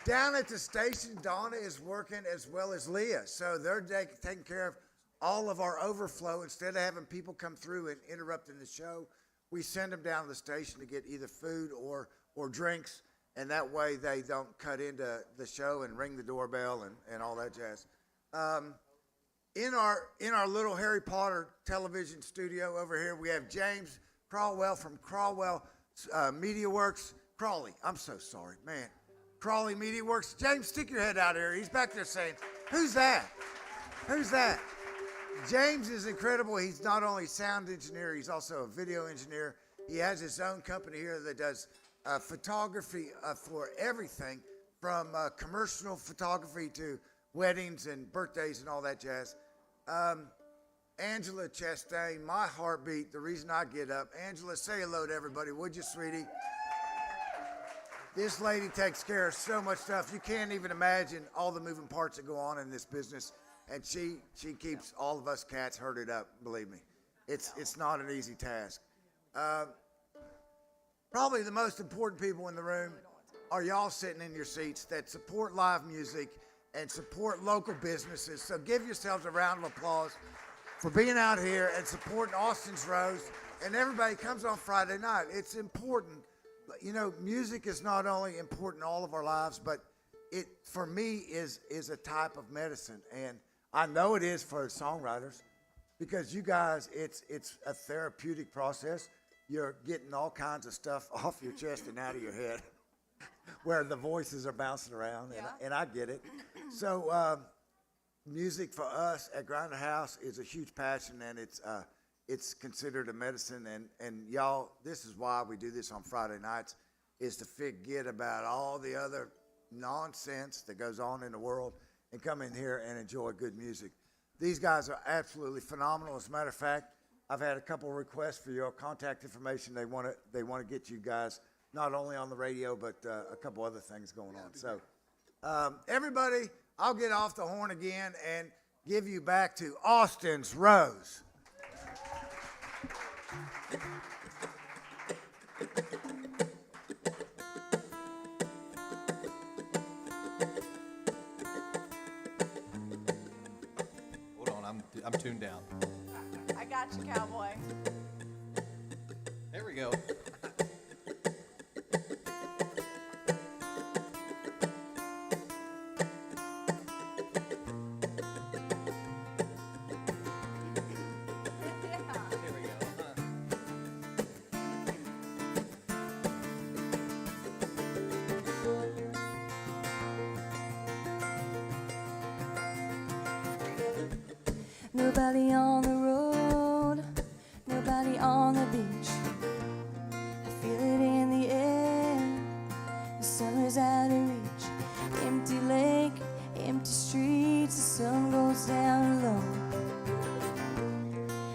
Down at the station, Donna is working as well as Leah. So they're taking care of all of our overflow. Instead of having people come through and interrupting the show, we send them down to the station to get either food or drinks. And that way they don't cut into the show and ring the doorbell and all that jazz. In our little Harry Potter television studio over here, we have James Crawwell from Crawwell Media Works. Crawley, I'm so sorry, man. Crawley Media Works. James, stick your head out here. He's back there saying, who's that? Who's that? James is incredible. He's not only sound engineer, he's also a video engineer. He has his own company here that does photography for everything from commercial photography to weddings and birthdays and all that jazz. Angela Chastain, my heartbeat, the reason I get up. Angela, say hello to everybody, would you, sweetie? This lady takes care of so much stuff. You can't even imagine all the moving parts that go on in this business. And she keeps all of us cats herded up, believe me. It's not an easy task. Probably the most important people in the room are y'all sitting in your seats that support live music and support local businesses. So give yourselves a round of applause for being out here and supporting Austin's Rose. And everybody comes on Friday night. It's important. You know, music is not only important in all of our lives, but it, for me, is a type of medicine. And I know it is for songwriters because you guys, it's a therapeutic process. You're getting all kinds of stuff off your chest and out of your head. where the voices are bouncing around, and I get it. So music for us at Grinder House is a huge passion, and it's considered a medicine. And y'all, this is why we do this on Friday nights, is to forget about all the other nonsense that goes on in the world and come in here and enjoy good music. These guys are absolutely phenomenal. As a matter of fact, I've had a couple of requests for your contact information. They want to get you guys not only on the radio, but a couple other things going on. So everybody, I'll get off the horn again and give you back to Austin's Rose. Hold on, I'm tuned down. I got you, cowboy. There we go. Nobody on the road, nobody on the beach. I feel it in the air, the summer's out of reach. Empty lake, empty streets, the sun goes down low.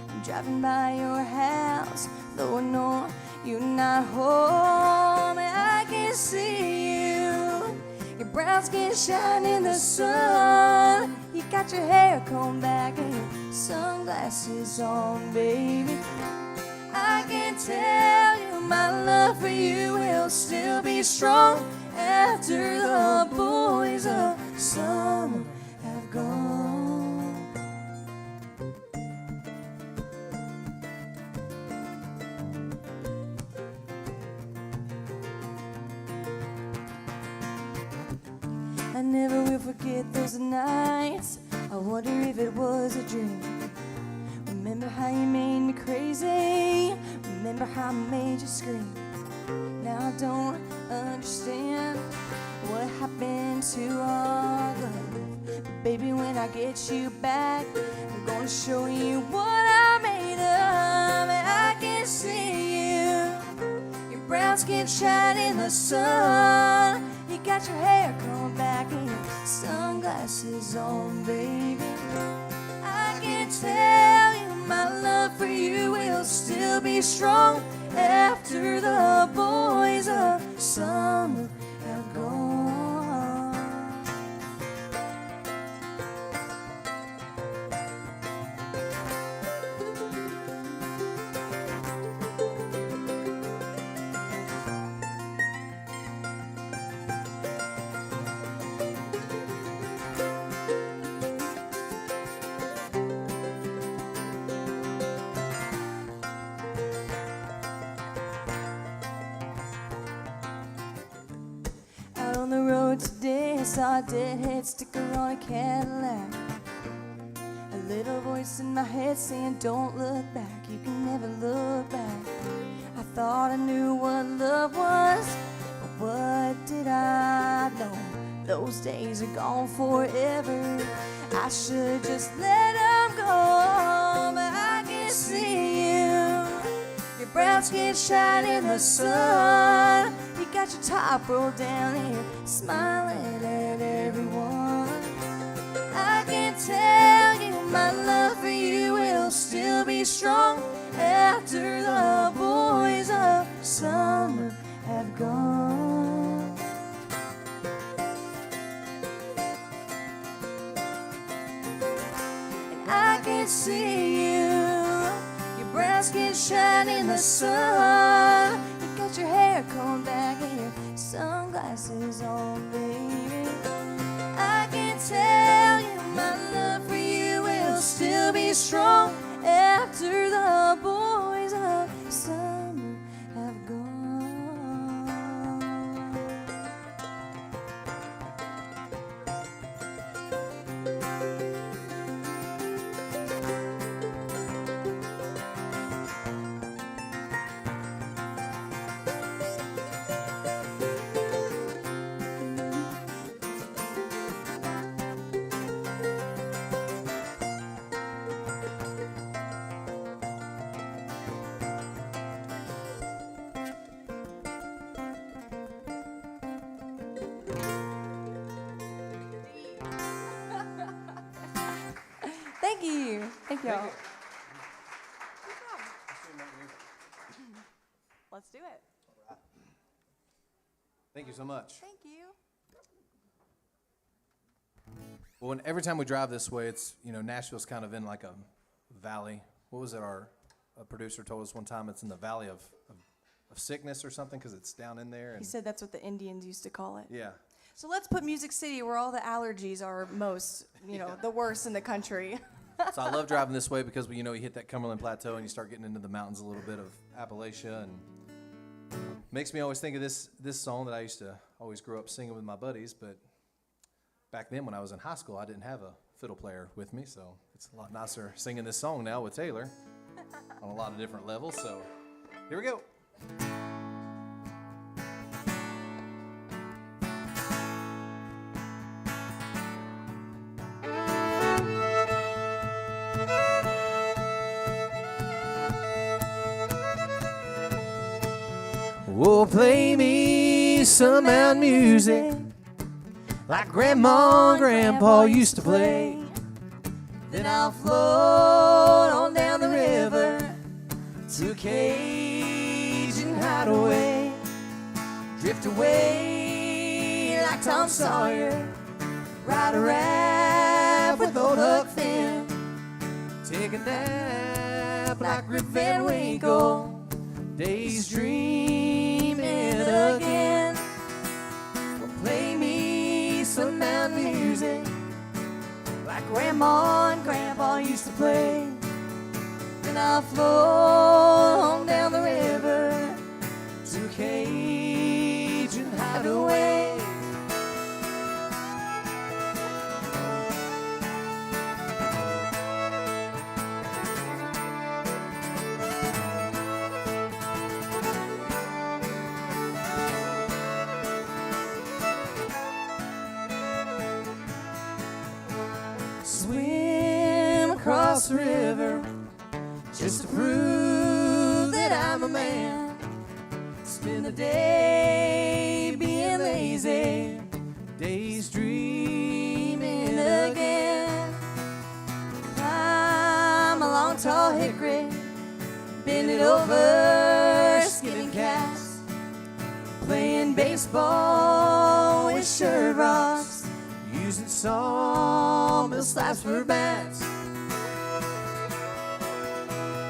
I'm driving by your house, though I know you're not home. And I can see you, your brown skin shine in the sun. You got your hair combed back and your sunglasses on, baby. I can tell you my love for you will still be strong after the boys of summer have gone. I never will forget those nights. I wonder if it was a dream. Remember how you made me crazy. Remember how I made you scream. Now I don't understand what happened to our love. But baby, when I get you back, I'm gonna show you what I made of. And I can see you, your brown skin shine in the sun. You got your hair combed back and your sunglasses on, baby. I can tell you my love for you will still be strong after the boys of summer have gone. Out on the road today, I saw a deadhead sticker on a Cadillac. A little voice in my head saying, don't look back, you can never look back. I thought I knew what love was, but what did I know? Those days are gone forever. I should just let them go, but I can see you, your brown skin shine in the sun. You got your top rolled down and you're smiling at everyone. I can tell you my love for you will still be strong after the boys of summer have gone. And I can see you, your brown skin shine in the sun. You got your hair combed back and your sunglasses on, baby. I can tell you my love for you will still be strong after the boys of summer have gone. Thank y'all. Let's do it. Thank you so much. Thank you. Well, every time we drive this way, it's, Nashville's kind of in like a valley. What was it a producer told us one time? It's in the valley of sickness or something because it's down in there. And He said that's what the Indians used to call it. yeah. So let's put Music City where all the allergies are most, the worst in the country. So I love driving this way because, you hit that Cumberland Plateau and you start getting into the mountains a little bit of Appalachia, and makes me always think of this song that I used to always grow up singing with my buddies. But back then when I was in high school, I didn't have a fiddle player with me, so it's a lot nicer singing this song now with Taylor on a lot of different levels. So here we go. Oh, play me some mountain music like Grandma and Grandpa used to play. Then I'll float on down the river to a Cajun hideaway. Drift away like Tom Sawyer, ride a raft with old Huck Finn, take a nap like Rip Van Winkle, days dreaming again. Well, play me some mountain music like Grandma and Grandpa used to play. Then I'll float on down the river to a Cajun hideaway. Swim across the river just to prove that I'm a man. Spend the day being lazy, days dreaming again. Climb a long tall hickory, bend it over, skinning cats, playing baseball with shirt rocks, using sawmill slaps for bats.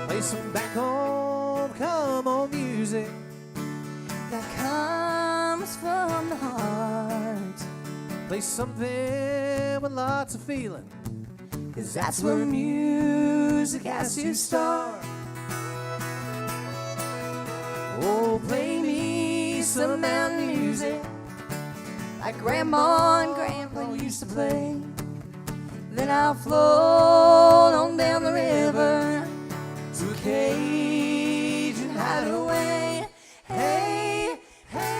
Play some back home, come on music that comes from the heart. Play something with lots of feeling, 'cause that's where music has to start. Oh, play me some mountain music like Grandma and Grandpa used to play. Then I'll float on down the river to a Cajun hideaway. Hey, hey.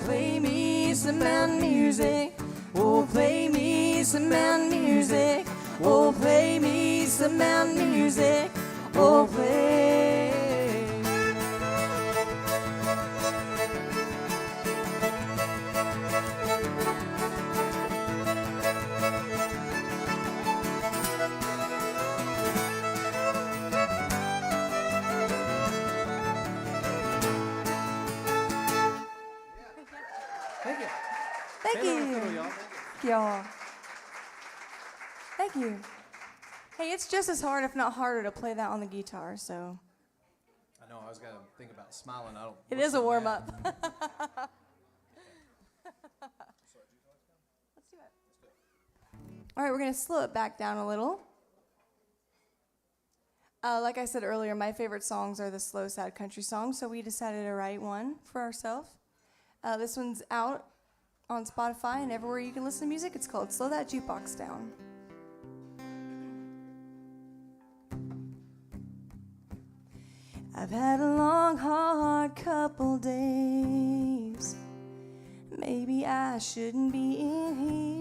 Play me some mountain music. Oh, play me some mountain music. Oh, play me some mountain music. Oh, play. Thank you. Thank you. Thank y'all. Thank you. Hey, it's just as hard, if not harder, to play that on the guitar, so. I know, I was going to think about smiling. It is a warm-up. Let's do it. All right, we're going to slow it back down a little. Like I said earlier, my favorite songs are the slow, sad country songs, so we decided to write one for ourselves. This one's out on Spotify and everywhere you can listen to music. It's called Slow That Jukebox Down. I've had a long, hard couple days. maybe I shouldn't be in here.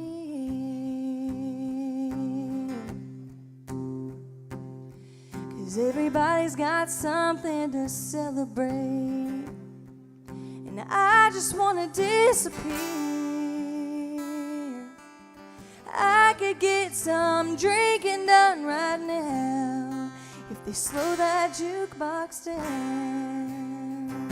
'Cause everybody's got something to celebrate, and I just wanna disappear. I could get some drinking done right now if they slow that jukebox down.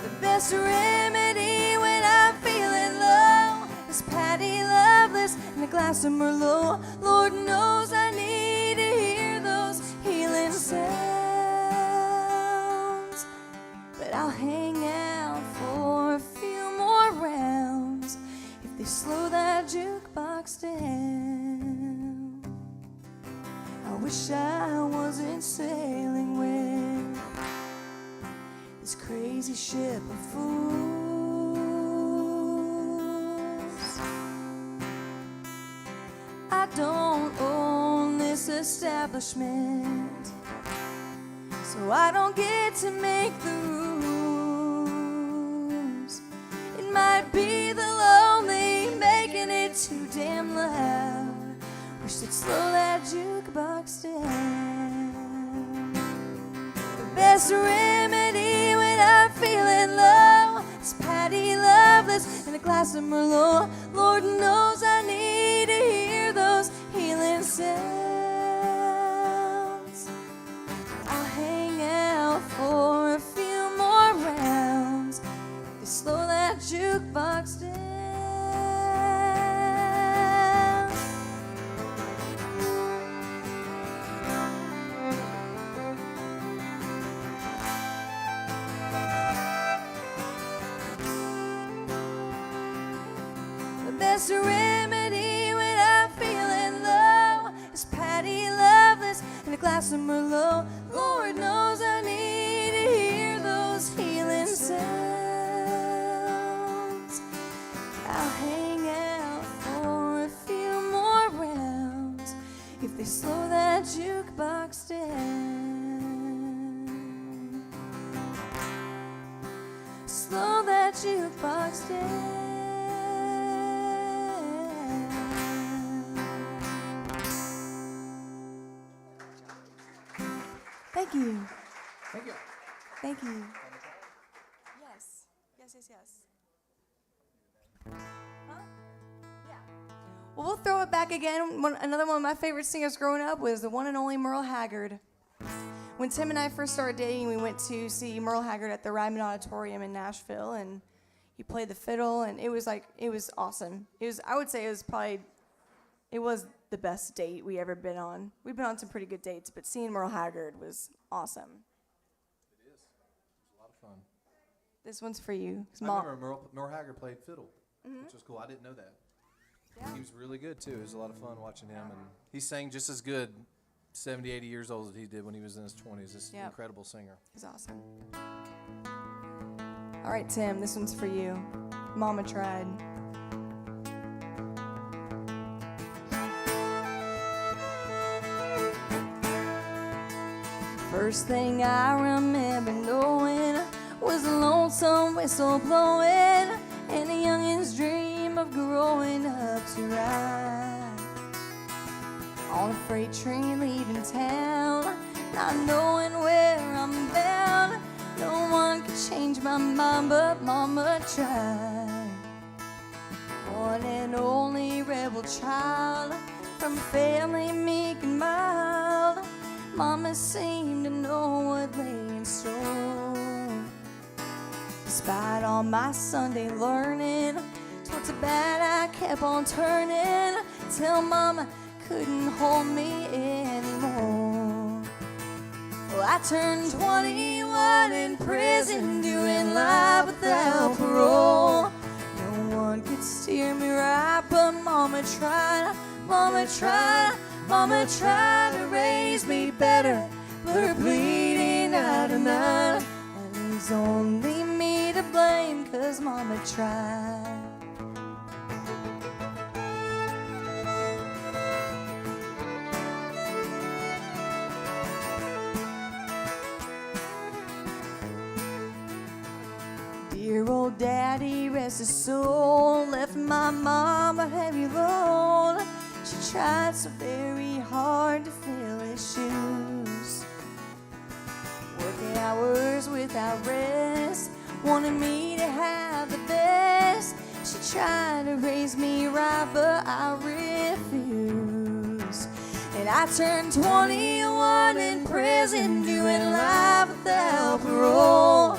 The best remedy when I'm feeling low is Patty Loveless and a glass of Merlot. Lord knows I need to hear those healing sounds, but I'll hang out for a few more rounds if they slow that jukebox down. I wish I wasn't sailing with this crazy ship of fools. I don't own this establishment, so I don't get to make the rules. It might be the lonely making it too damn loud. Wish they'd slow that jukebox down. The best remedy when I'm feeling low is Patty Loveless and a glass of Merlot. Lord knows I need to hear those healing sounds. I'll hang out for a few more rounds if they slow that jukebox down. Best remedy when I'm feeling low is Patty Loveless and a glass of Merlot. Lord knows I need to hear those healing sounds. I'll hang out for a few more rounds if they slow that jukebox down. Slow that jukebox down. Thank you. Thank you. Thank you. Yes. Yes, yes, yes. Huh? Yeah. Well, we'll throw it back again. Another one of my favorite singers growing up was the one and only Merle Haggard. When Tim and I first started dating, we went to see Merle Haggard at the Ryman Auditorium in Nashville, and he played the fiddle, and it was awesome. I would say it was the best date we ever been on. We've been on some pretty good dates, but seeing Merle Haggard was awesome. It is. It was a lot of fun. This one's for you. I remember Merle Haggard played fiddle, which was cool. I didn't know that. Yeah. He was really good, too. It was a lot of fun watching him. And he sang just as good 70, 80 years old as he did when he was in his 20s. This incredible singer. He's awesome. All right, Tim, this one's for you. Mama Tried. First thing I remember knowing was a lonesome whistle blowing and a youngin's dream of growing up to ride on a freight train leaving town, not knowing where I'm bound. No one could change my mind, but Mama tried. One and only rebel child from a family meek and mild. Mama seemed to know what lay in store. Despite all my Sunday learning, towards the bad I kept on turning till Mama couldn't hold me anymore. Well, I turned 21 in prison, doing life without parole. No one could steer me right, but Mama tried, Mama tried. Mama tried to raise me better, but her bleeding out of night. And it's only me to blame, 'cause Mama tried. Dear Dear old daddy, rest his soul, left my mom a heavy load. She tried so very hard to fill his shoes, working hours without rest, wanted me to have the best. She tried to raise me right, but I refused. And I turned 21 in prison, doing life without parole.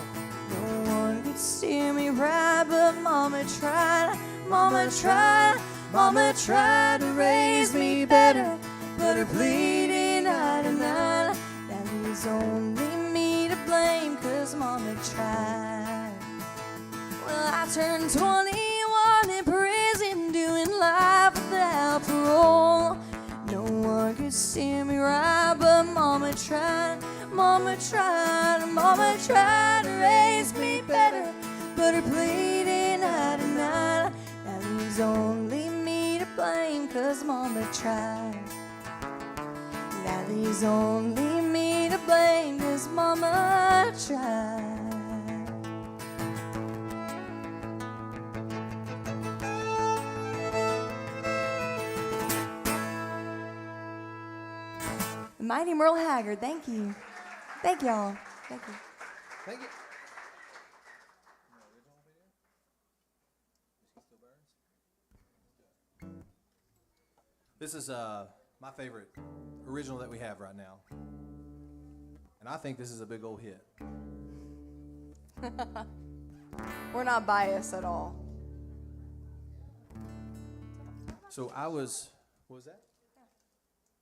No one could steer me right, but Mama tried, Mama tried, Mama tried to raise me better, but her pleading night and night, that leaves only me to blame, 'cause Mama tried. Well, I turned 21 in prison, doing life without parole. No one could steer me right, but Mama tried, Mama tried, Mama tried to raise me better, but her pleading night and night, that leaves only me to blame, 'cause Mama tried. That leaves only me to blame, 'cause Mama tried. Mighty Merle Haggard, thank you. Thank y'all. Thank you. Thank you. This is my favorite original that we have right now. And I think this is a big old hit. We're not biased at all. So what was that?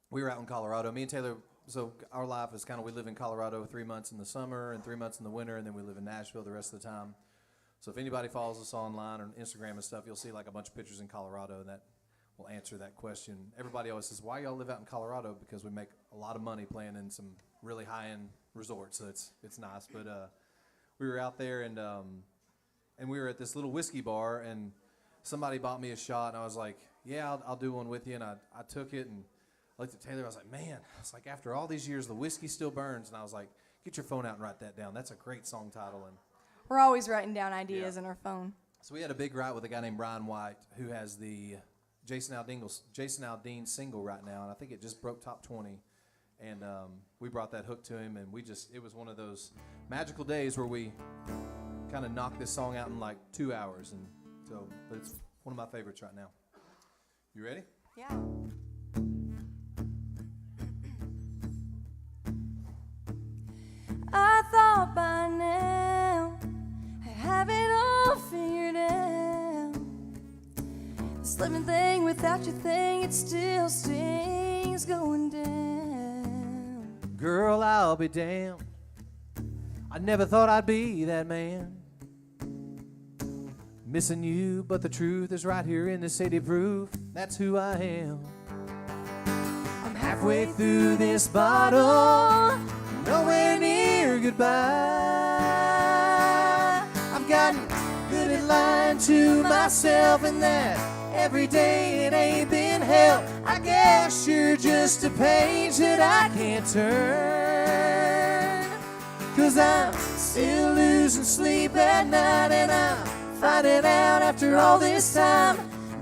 We were out in Colorado. Me and Taylor, so our life is kind of, we live in Colorado 3 months in the summer and 3 months in the winter, and then we live in Nashville the rest of the time. So if anybody follows us online or Instagram and stuff, you'll see like a bunch of pictures in Colorado, and that will answer that question. Everybody always says, why y'all live out in Colorado? Because we make a lot of money playing in some really high-end resorts, so it's nice. But we were out there, and we were at this little whiskey bar, and somebody bought me a shot, and I was like, yeah, I'll do one with you. And I took it, and I looked at Taylor. I was like, man, it's like after all these years, the whiskey still burns. And I was like, get your phone out and write that down. That's a great song title. And we're always writing down ideas in our phone. So we had a big write with a guy named Brian White, who has the Jason Aldean single right now, and I think it just broke top 20. And we brought that hook to him, and it was one of those magical days where we kind of knocked this song out in like 2 hours. And so, but it's one of my favorites right now. You ready? Yeah. I thought by now I have it all figured out. This living thing without your thing, it still stings going down. Girl, I'll be damned. I never thought I'd be that man. Missing you, but the truth is right here in the city proof. That's who I am. I'm halfway through this bottle, nowhere near goodbye. I've gotten good at lying to myself, and that every day it ain't been hell. I guess you're just a page that I can't turn, 'cause I'm still losing sleep at night, and I'm finding out after all this time,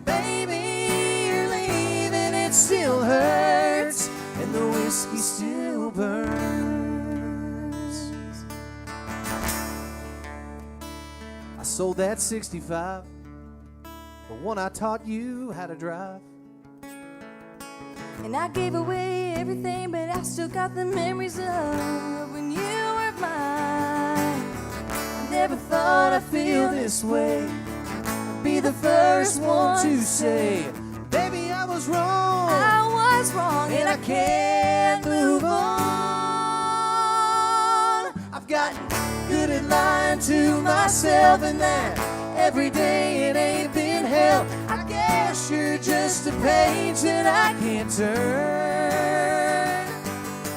baby, you're leaving, it still hurts, and the whiskey still burns. I sold that 65, the one I taught you how to drive. And I gave away everything, but I still got the memories of when you were mine. I never thought I'd feel this way. I'd be the first one to say, baby, I was wrong. I was wrong, and I can't move on. I've gotten good at lying to myself, and that every day it ain't been hell. I guess you're just a page that I can't turn,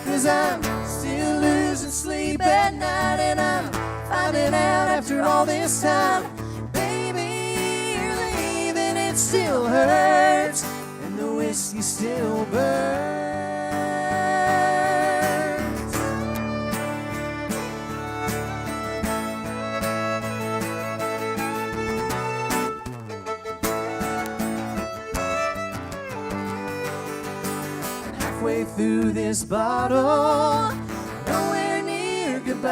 'cause I'm still losing sleep at night, and I'm finding out after all this time, baby, you're leaving, it still hurts, and the whiskey still burns. through this bottle, nowhere near goodbye.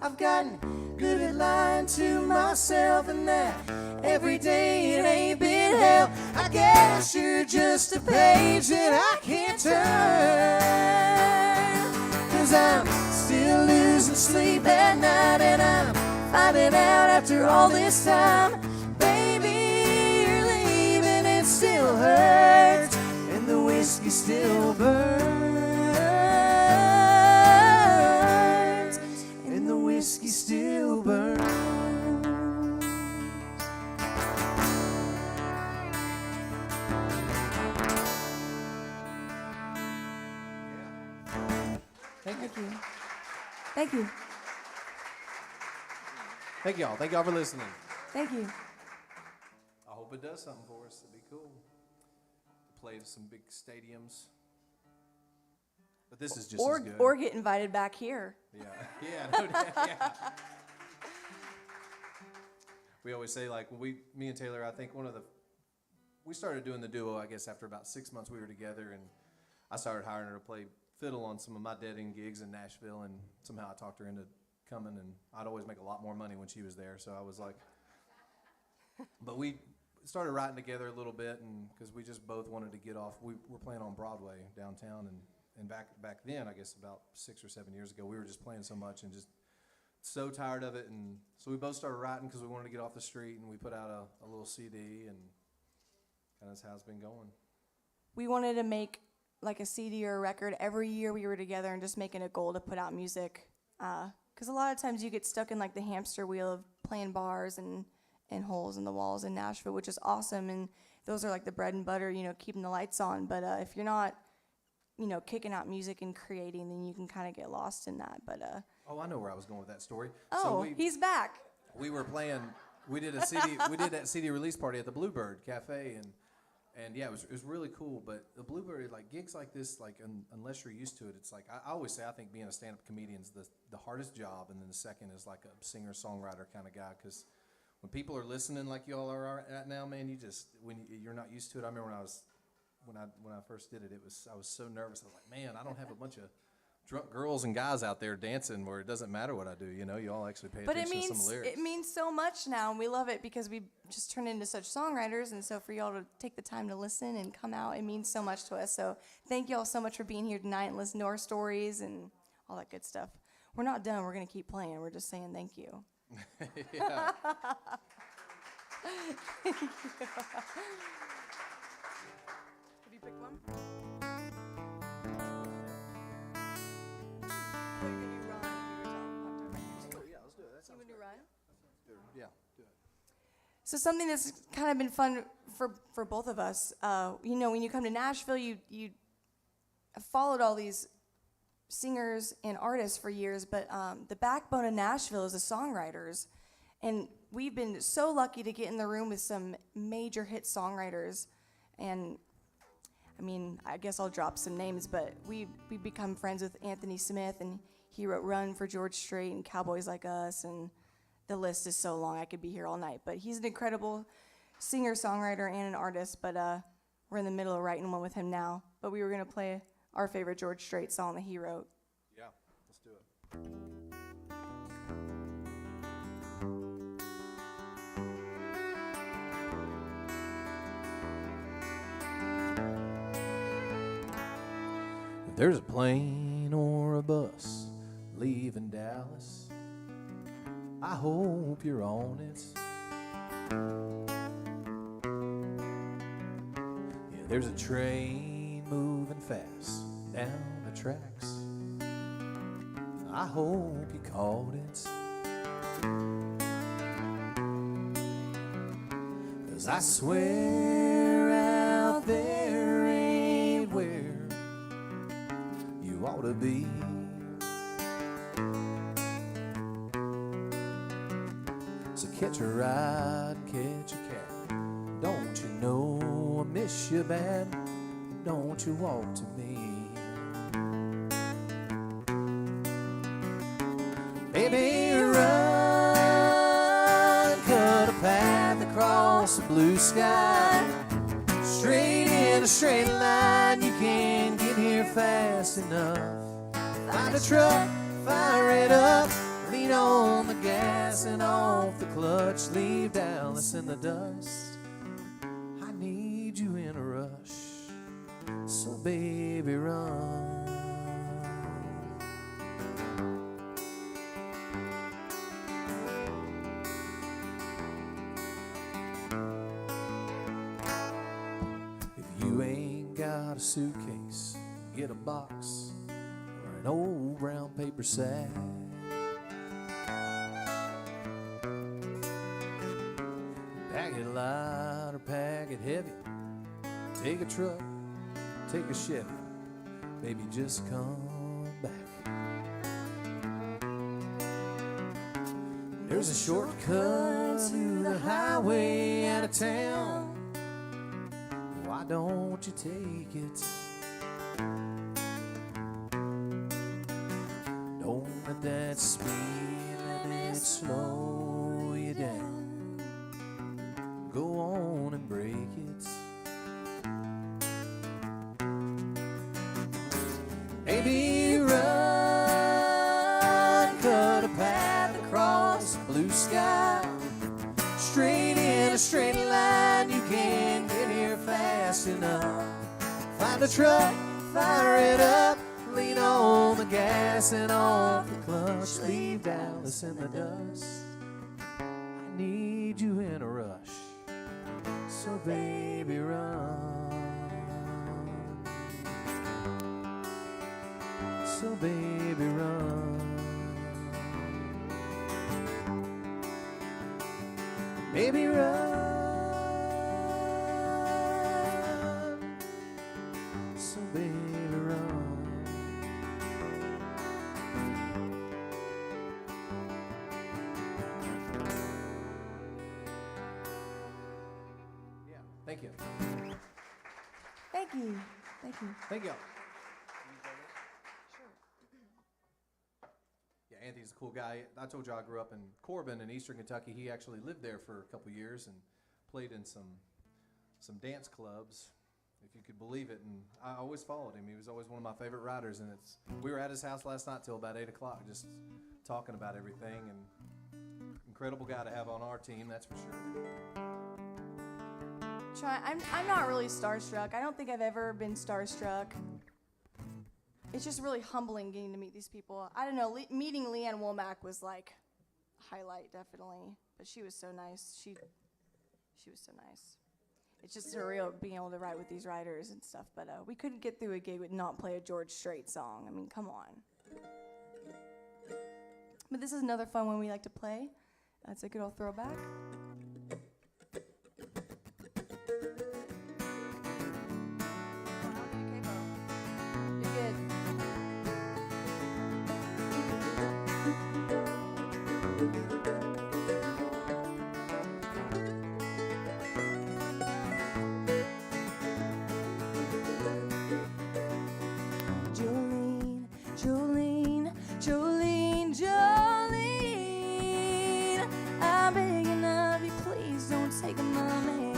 I've gotten good at lying to myself, and that every day it ain't been hell. I guess you're just a page that I can't turn, 'cause I'm still losing sleep at night, and I'm finding out after all this time, baby, you're leaving, it still hurts, and the whiskey still burns, and the whiskey still burns. Thank you. Thank you. Thank y'all. Thank y'all for listening. Thank you. I hope it does something for us. It'd be cool to play some big stadiums. But this is just as good. Or get invited back here. Yeah. Yeah. No doubt. Yeah. We always say, like, when me and Taylor, I think we started doing the duo, I guess, after about 6 months we were together, and I started hiring her to play fiddle on some of my dead-end gigs in Nashville, and somehow I talked her into coming, and I'd always make a lot more money when she was there, so I was like, but we started writing together a little bit, and because we just both wanted to get off. We were playing on Broadway downtown, and back then, I guess about 6 or 7 years ago, we were just playing so much and just so tired of it, and so we both started writing because we wanted to get off the street, and we put out a little CD, and kind of that's how it's been going. We wanted to make like a CD or a record every year we were together, and just making a goal to put out music, because a lot of times you get stuck in like the hamster wheel of playing bars and holes in the walls in Nashville, which is awesome, and those are like the bread and butter, keeping the lights on. But if you're not, kicking out music and creating, then you can kind of get lost in that. But oh, I know where I was going with that story. Oh, so he's back. We were playing. We did a CD. We did that CD release party at the Bluebird Cafe, and yeah, it was really cool. But the Bluebird, like gigs like this, like unless you're used to it, it's like I always say I think being a stand-up comedian is the hardest job, and then the second is like a singer-songwriter kind of guy, because when people are listening like y'all are at now, man, you're not used to it. I remember when I first did it, I was so nervous. I was like, man, I don't have a bunch of drunk girls and guys out there dancing where it doesn't matter what I do. You all actually pay attention to some lyrics. It means so much now, and we love it because we just turn into such songwriters. And so for y'all to take the time to listen and come out, it means so much to us. So thank y'all so much for being here tonight and listening to our stories and all that good stuff. We're not done. We're going to keep playing. We're just saying thank you. Yeah. Thank you. Have you picked one? So something that's kind of been fun for both of us, when you come to Nashville, you have followed all these singers and artists for years, but the backbone of Nashville is the songwriters, and we've been so lucky to get in the room with some major hit songwriters, and I guess I'll drop some names, but we've become friends with Anthony Smith, and he wrote Run for George Strait and Cowboys Like Us, and the list is so long I could be here all night. But he's an incredible singer, songwriter, and an artist, but we're in the middle of writing one with him now. But we were going to play our favorite George Strait song that he wrote. Yeah, let's do it. If there's a plane or a bus leaving Dallas, I hope you're on it. Yeah, there's a train moving fast down the tracks, I hope you caught it. 'Cause I swear out there ain't where you ought to be. Catch a ride, catch a cab. Don't you know I miss you bad? Don't you walk to me? Baby, run, cut a path across the blue sky, straight into a straight line, you can't get here fast enough. Find a truck, fire it up, lean on the gas and off the clutch. Leave Dallas in the dust. I need you in a rush, so baby run. If you ain't got a suitcase, get a box or an old brown paper sack. Pack it light or pack it heavy. Take a truck, take a Chevy. Baby, just come back. There's a shortcut to the highway out of town. Why don't you take it? Don't let that speed limit slow you down. Go on and break it. Baby, run, cut a path across the blue sky. Straight in a straight line, you can't get here fast enough. Find a truck, fire it up, lean on the gas and off the clutch. Leave Dallas in the dust. I need you in a rush, so baby run. So baby run. Baby run. So baby run. Yeah, thank you. Thank you. Thank you. Thank you. Yeah, Anthony's a cool guy. I told you I grew up in Corbin in eastern Kentucky. He actually lived there for a couple years and played in some dance clubs, if you could believe it. And I always followed him. He was always one of my favorite riders. And we were at his house last night till about 8 o'clock, just talking about everything. And incredible guy to have on our team, that's for sure. I'm not really starstruck. I don't think I've ever been starstruck. It's just really humbling getting to meet these people. I don't know, meeting Leanne Womack was like a highlight, definitely. But she was so nice. She was so nice. It's just surreal being able to ride with these riders and stuff. But we couldn't get through a gig with not play a George Strait song. I mean, come on. But this is another fun one we like to play. It's a good old throwback. Jolene, Jolene, Jolene, I'm begging of you, please don't take my man.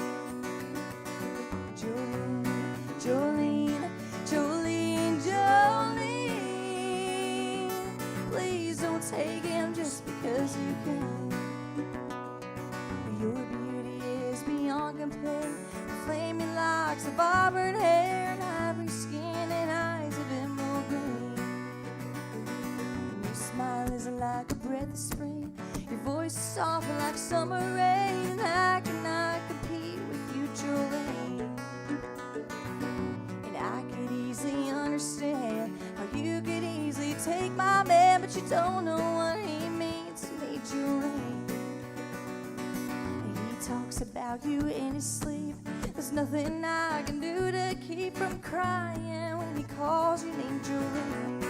Jolene, Jolene, Jolene, Jolene, please don't take him just because you can. Your beauty is beyond compare, flaming locks of auburn hair and ivory skin and eyes of emerald green. Your smile is like a breath of spring, your voice is soft like summer rain, and I cannot compete with you, Jolene. And I could easily understand how you could easily take my man, but you don't know what he means to me, Jolene. He talks about you in his sleep. There's nothing I can do to keep from crying when he calls your name, Jolene.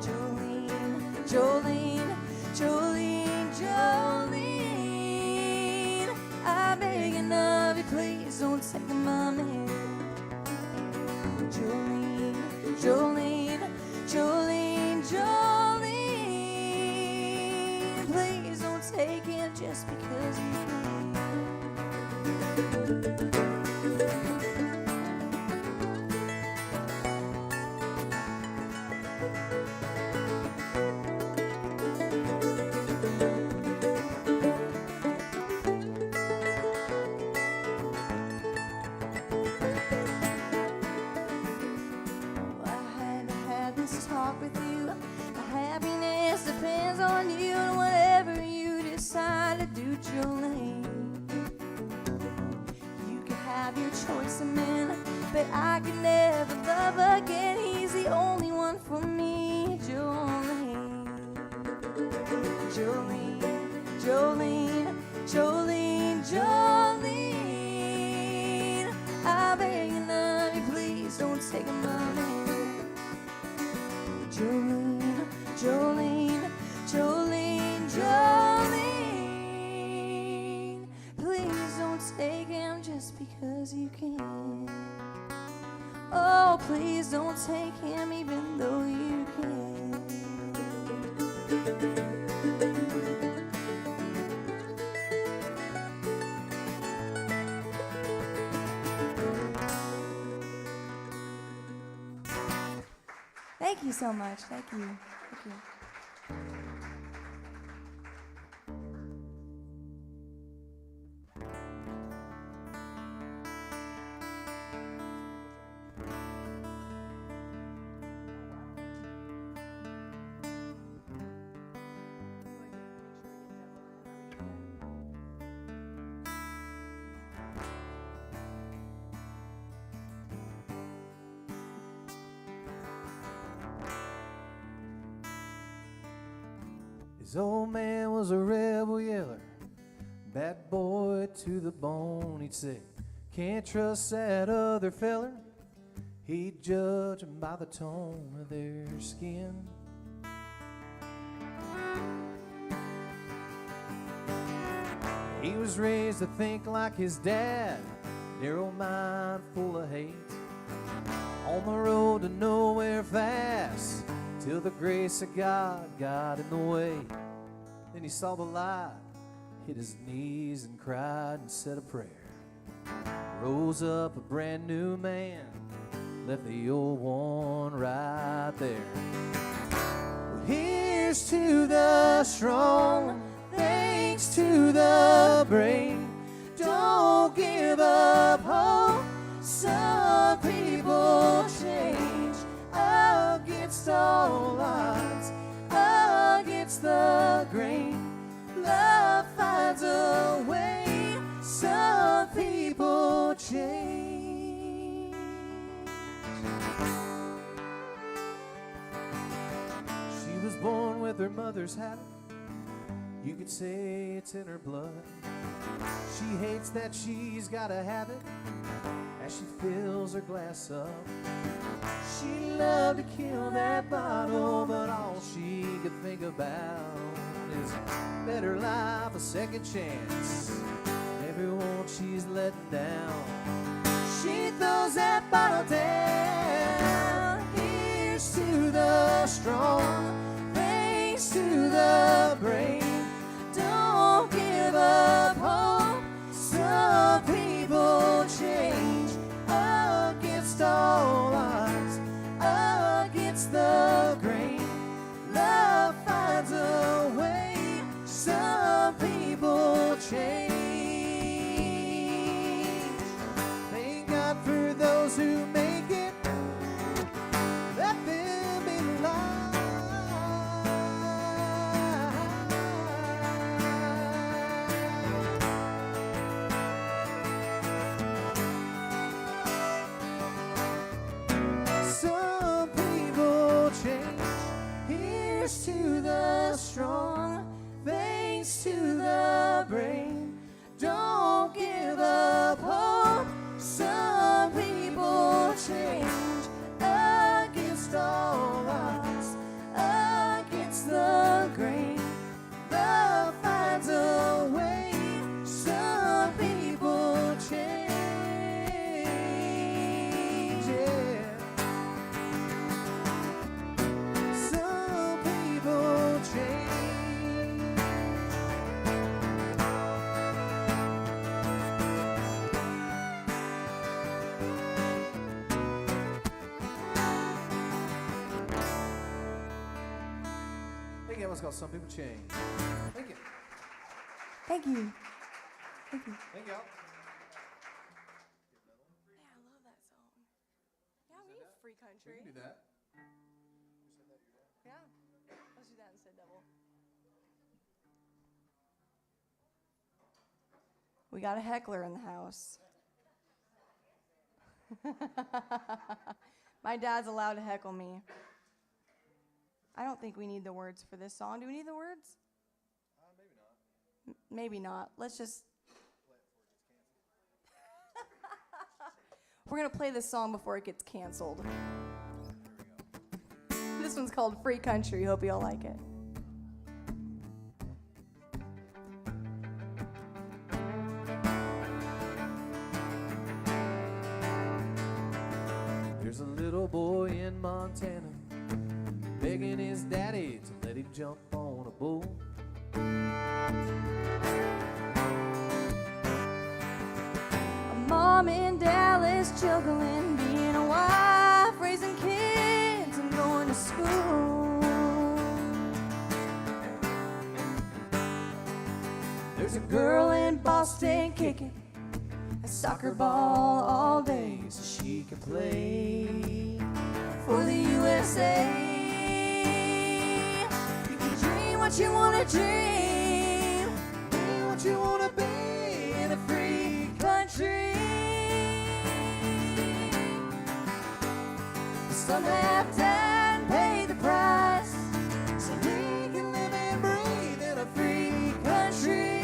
Jolene, Jolene, Jolene, Jolene, I'm begging of you, please don't take my man. Jolene, Jolene, Jolene, Jolene, please don't take him just because you can. chance to talk with you. My happiness depends on you and whatever you decide to do, Jolene. You can have your choice of men, but I could never love again. He's the only one for me, Jolene. Jolene, Jolene, Jolene, Jolene. I beg you, love you, please don't take my man. Jolene, Jolene, Jolene, Jolene. Please don't take him just because you can. Oh, please don't take him even though you can. Thank you so much. Thank you. Thank you. His old man was a rebel yeller, bad boy to the bone. He'd say, can't trust that other feller. He'd judge them by the tone of their skin. He was raised to think like his dad, narrow mind full of hate. On the road to nowhere fast, till the grace of God got in the way. Then he saw the light, hit his knees and cried and said a prayer. Rose up a brand new man, left the old one right there. Well, here's to the strong, thanks to the brave. Don't give up hope, some people change against all odds, against the grain. Love finds a way, some people change. She was born with her mother's habit, you could say it's in her blood. She hates that she's got a habit as she fills her glass up. She loved to kill that bottle, but all she could think about is better life, a second chance, everyone she's letting down. She throws that bottle down. Here's to the strong, thanks to the brave. Don't give up hope, some people change against all odds, against the grain. Love finds a way, some people change. Thank God for those who make it, let them be alive. Some people change. Here's to the strong, thanks to the brave. Don't give up hope, some people change against all odds, against the grain. Love finds a way, some people change. Yeah. Some people change. I think that was called Some People Change. Thank you. Thank you. Thank you. Thank y'all. Yeah, I love that song. Yeah, we need free country. We can do that. We got a heckler in the house. My dad's allowed to heckle me. I don't think we need the words for this song. Do we need the words? Maybe not. Maybe not. Let's just... We're going to play this song before it gets canceled. This one's called Free Country. Hope you all like it. There's a little boy in Montana begging his daddy to let him jump on a bull. A mom in Dallas juggling, being a wife, raising kids, and going to school. There's a girl in Boston kicking a soccer ball all day so she can play for the USA. You can dream what you want to dream, be what you want to be in a free country. Some have died and paid the price so we can live and breathe in a free country.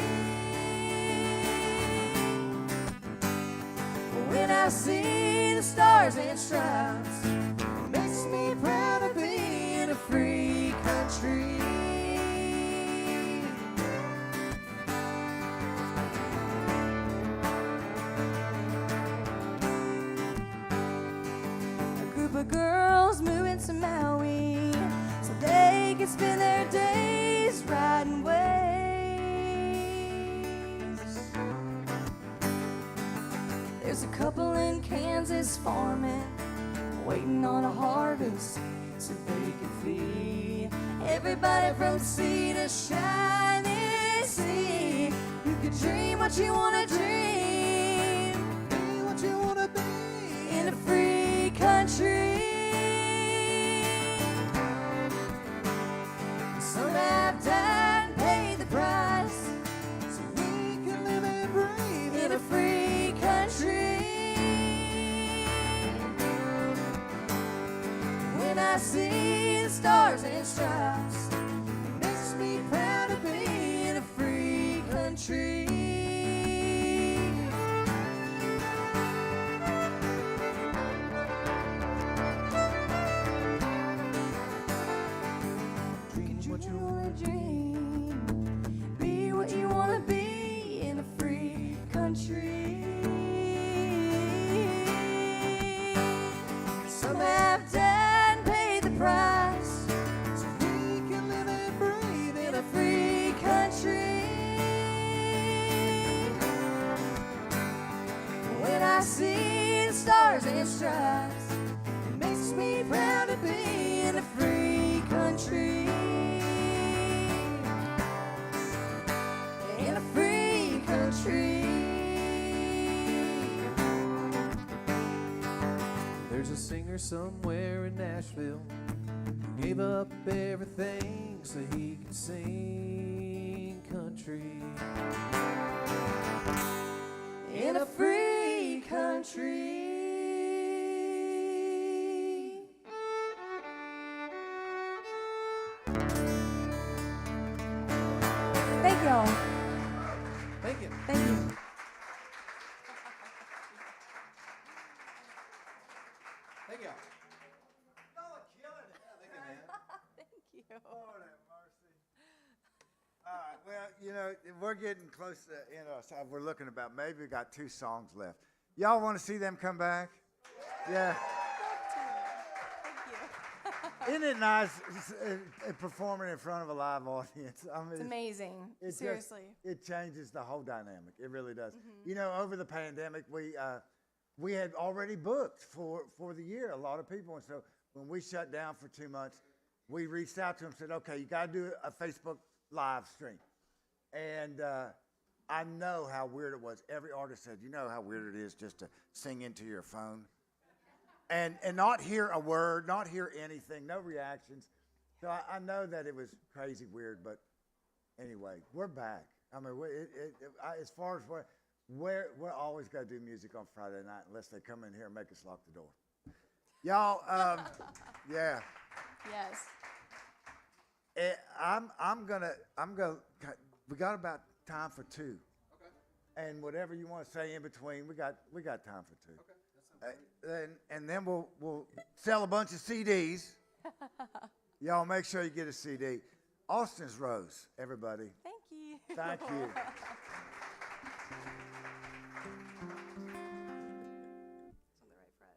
When I see the stars and stripes, it makes me proud to be in a free country. A group of girls moving to Maui so they can spend their days riding waves. There's a couple in Kansas farming, waiting on a harvest so they can feed everybody from sea to shining sea. You can dream what you want to dream, be what you want to be in a free country. Some have died and paid the price so we can live and breathe in a free country. When I see the stars and stripes, it makes me proud to be in a free country. Dream what you want to dream, be what you want to be in a free country. Some have died and paid the price so we can live and breathe in a free country. When I see the stars and stripes, it makes me proud to be in a free country. In a free country. There's a singer somewhere in Nashville who gave up everything so he could sing country. In a free country. Thank y'all. Thank you. Thank you. Thank you. Thank you. Lord have mercy. All right, well, you know, we're getting close to the end of our time. We're looking about, maybe we got 2 songs left. Y'all want to see them come back? Yeah. Isn't it nice performing in front of a live audience? I mean, It's amazing. Seriously. It changes the whole dynamic. It really does. You know, over the pandemic, we had already booked for the year a lot of people, and so when we shut down for 2 months, we reached out to them and said, okay, you got to do a Facebook live stream. And I know how weird it was. Every artist said, you know how weird it is just to sing into your phone and not hear a word, not hear anything, no reactions. So I know that it was crazy weird, but anyway, we're back. I mean, as far as we're always going to do music on Friday night unless they come in here and make us lock the door. Y'all, yeah. Yes. I'm gonna. We got about time for two. Okay. And whatever you want to say in between, we got time for two. Okay, that sounds great. And then we'll sell a bunch of CDs. Y'all make sure you get a CD. Austin's Rose, everybody. Thank you. Thank you. It's on the right fret.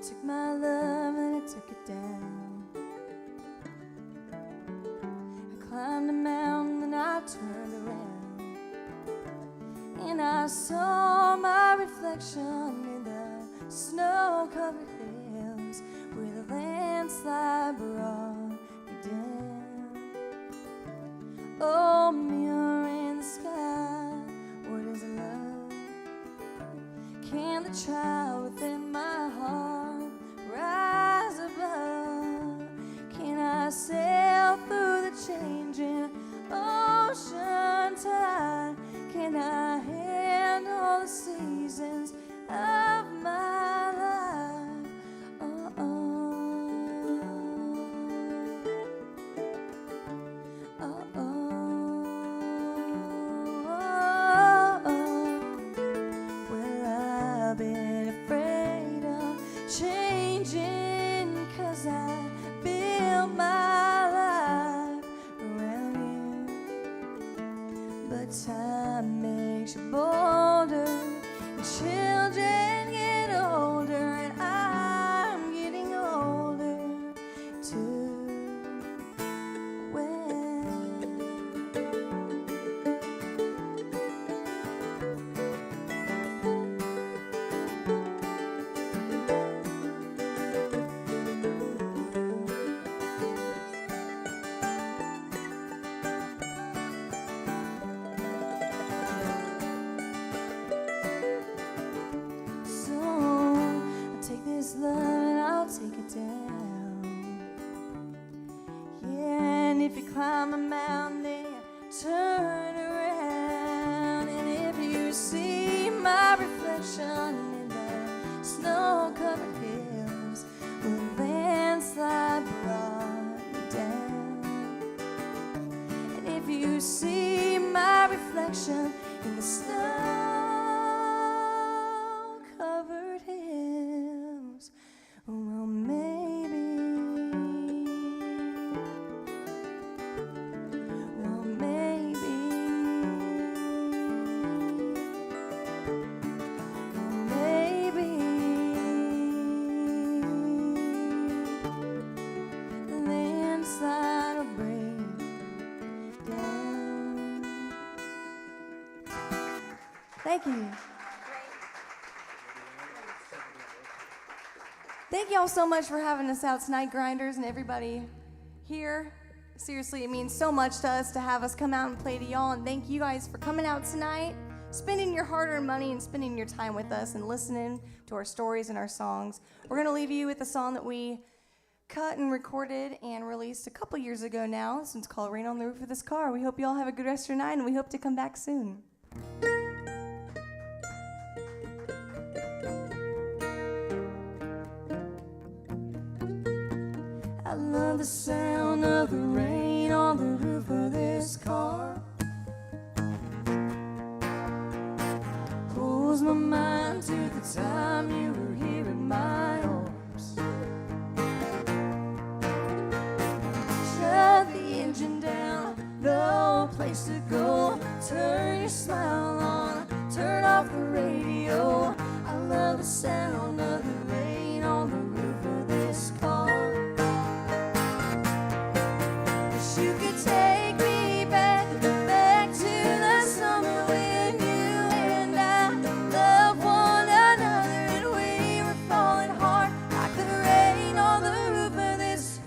Took my love and I took it down. I climbed a mountain and I turned around, and I saw my reflection in the snow-covered hills where the landslide brought me down. Oh, mirror in the sky, what is love? Can the child within my heart rise above? Can I sail through the changing ocean tide? Can I handle the seasons of my life? Oh, oh. Oh, oh, oh. Well, I've been afraid of changing, 'cause I built my life around you. But time makes you bolder, and children get older, and I'm getting older too. Well, so I'll take this love and I'll take it down. Yeah, and if you climb a mountain, then turn around. And if you see my reflection in the snow-covered hills where the landslide brought me down, and if you see my reflection in the snow-covered hills, well, maybe, well, maybe, well, maybe the landslide will break down. Thank you. Thank y'all so much for having us out tonight, Grinders, and everybody here. Seriously, it means so much to us to have us come out and play to y'all, and thank you guys for coming out tonight, spending your hard-earned money and spending your time with us and listening to our stories and our songs. We're going to leave you with a song that we cut and recorded and released a couple years ago now. This one's called Rain on the Roof of This Car. We hope you all have a good rest of your night, and we hope to come back soon. I love the sound of the rain on the roof of this car. Pulls my mind to the time you were here in my arms. Shut the engine down, no place to go. Turn your smile on, turn off the radio. I love the sound of the rain on the roof of this car. You could take me back to the summer when you and I loved one another, and we were falling hard like the rain on the roof of this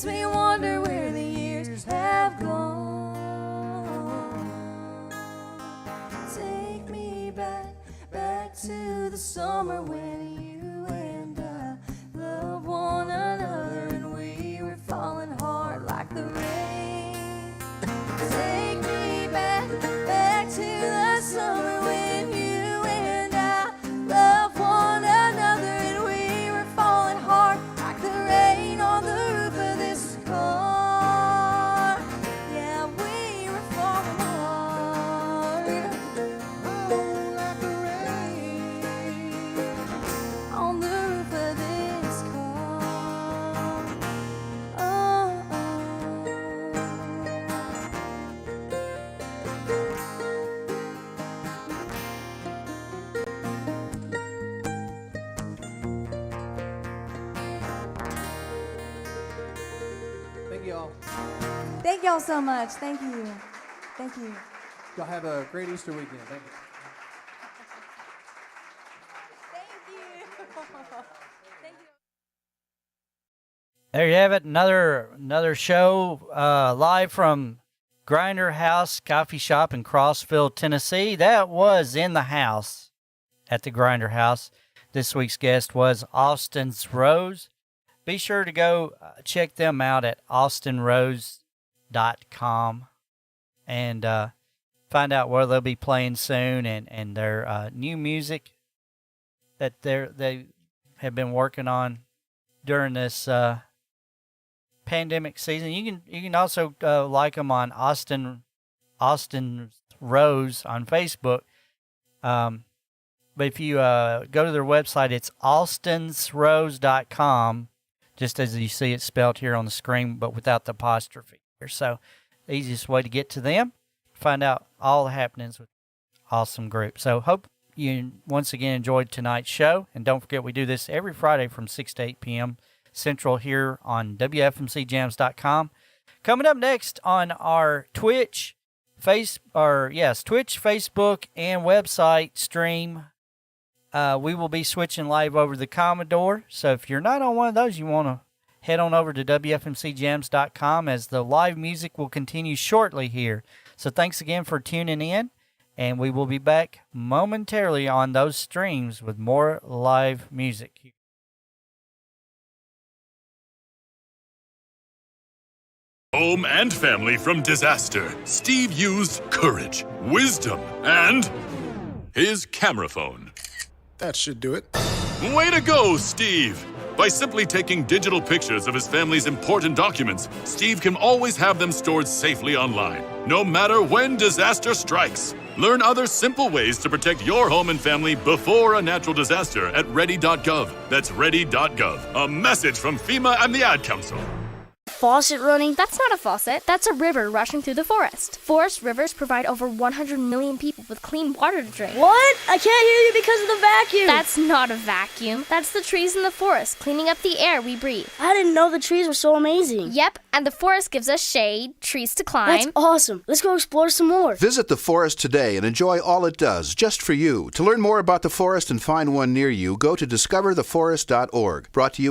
makes me wonder where the years have gone. Take me back, back to the summer when you and I loved one another and we were falling hard like the rain. Take me back, back to the summer when you and I loved one another and we were falling hard like the rain on the roof of this car. Yeah, we were falling hard. Oh, like the rain on the roof of this car. Oh, Thank y'all. thank y'all so much. Thank you. Thank you. Y'all have a great Easter weekend. Thank you. There you have it. Another show live from Grinder House Coffee Shop in Crossville, Tennessee. That was in the house at the Grinder House. This week's guest was Austin's Rose. Be sure to go check them out at austinrose.com and find out where they'll be playing soon and their new music that they have been working on during this pandemic season. You can also like them on Austin Rose on Facebook. But if you go to their website, it's austinsrose.com, just as you see it spelled here on the screen, but without the apostrophe here. So the easiest way to get to them, find out all the happenings with awesome group. So hope you once again enjoyed tonight's show. And don't forget, we do this every Friday from 6 to 8 p.m. Central here on WFMCJams.com. Coming up next on our Twitch, Facebook, and website stream, we will be switching live over the Commodore. So if you're not on one of those, you want to head on over to WFMCJams.com as the live music will continue shortly here. So thanks again for tuning in, and we will be back momentarily on those streams with more live music. Home and family from disaster. Steve used courage, wisdom, and his camera phone. That should do it. Way to go, Steve! By simply taking digital pictures of his family's important documents, Steve can always have them stored safely online, no matter when disaster strikes. Learn other simple ways to protect your home and family before a natural disaster at ready.gov. That's ready.gov. A message from FEMA and the Ad Council. Faucet running? That's not a faucet. That's a river rushing through the forest. Forest rivers provide over 100 million people with clean water to drink. What? I can't hear you because of the vacuum. That's not a vacuum. That's the trees in the forest cleaning up the air we breathe. I didn't know the trees were so amazing. Yep, and the forest gives us shade, trees to climb. That's awesome. Let's go explore some more. Visit the forest today and enjoy all it does, just for you. To learn more about the forest and find one near you, go to discovertheforest.org. Brought to you by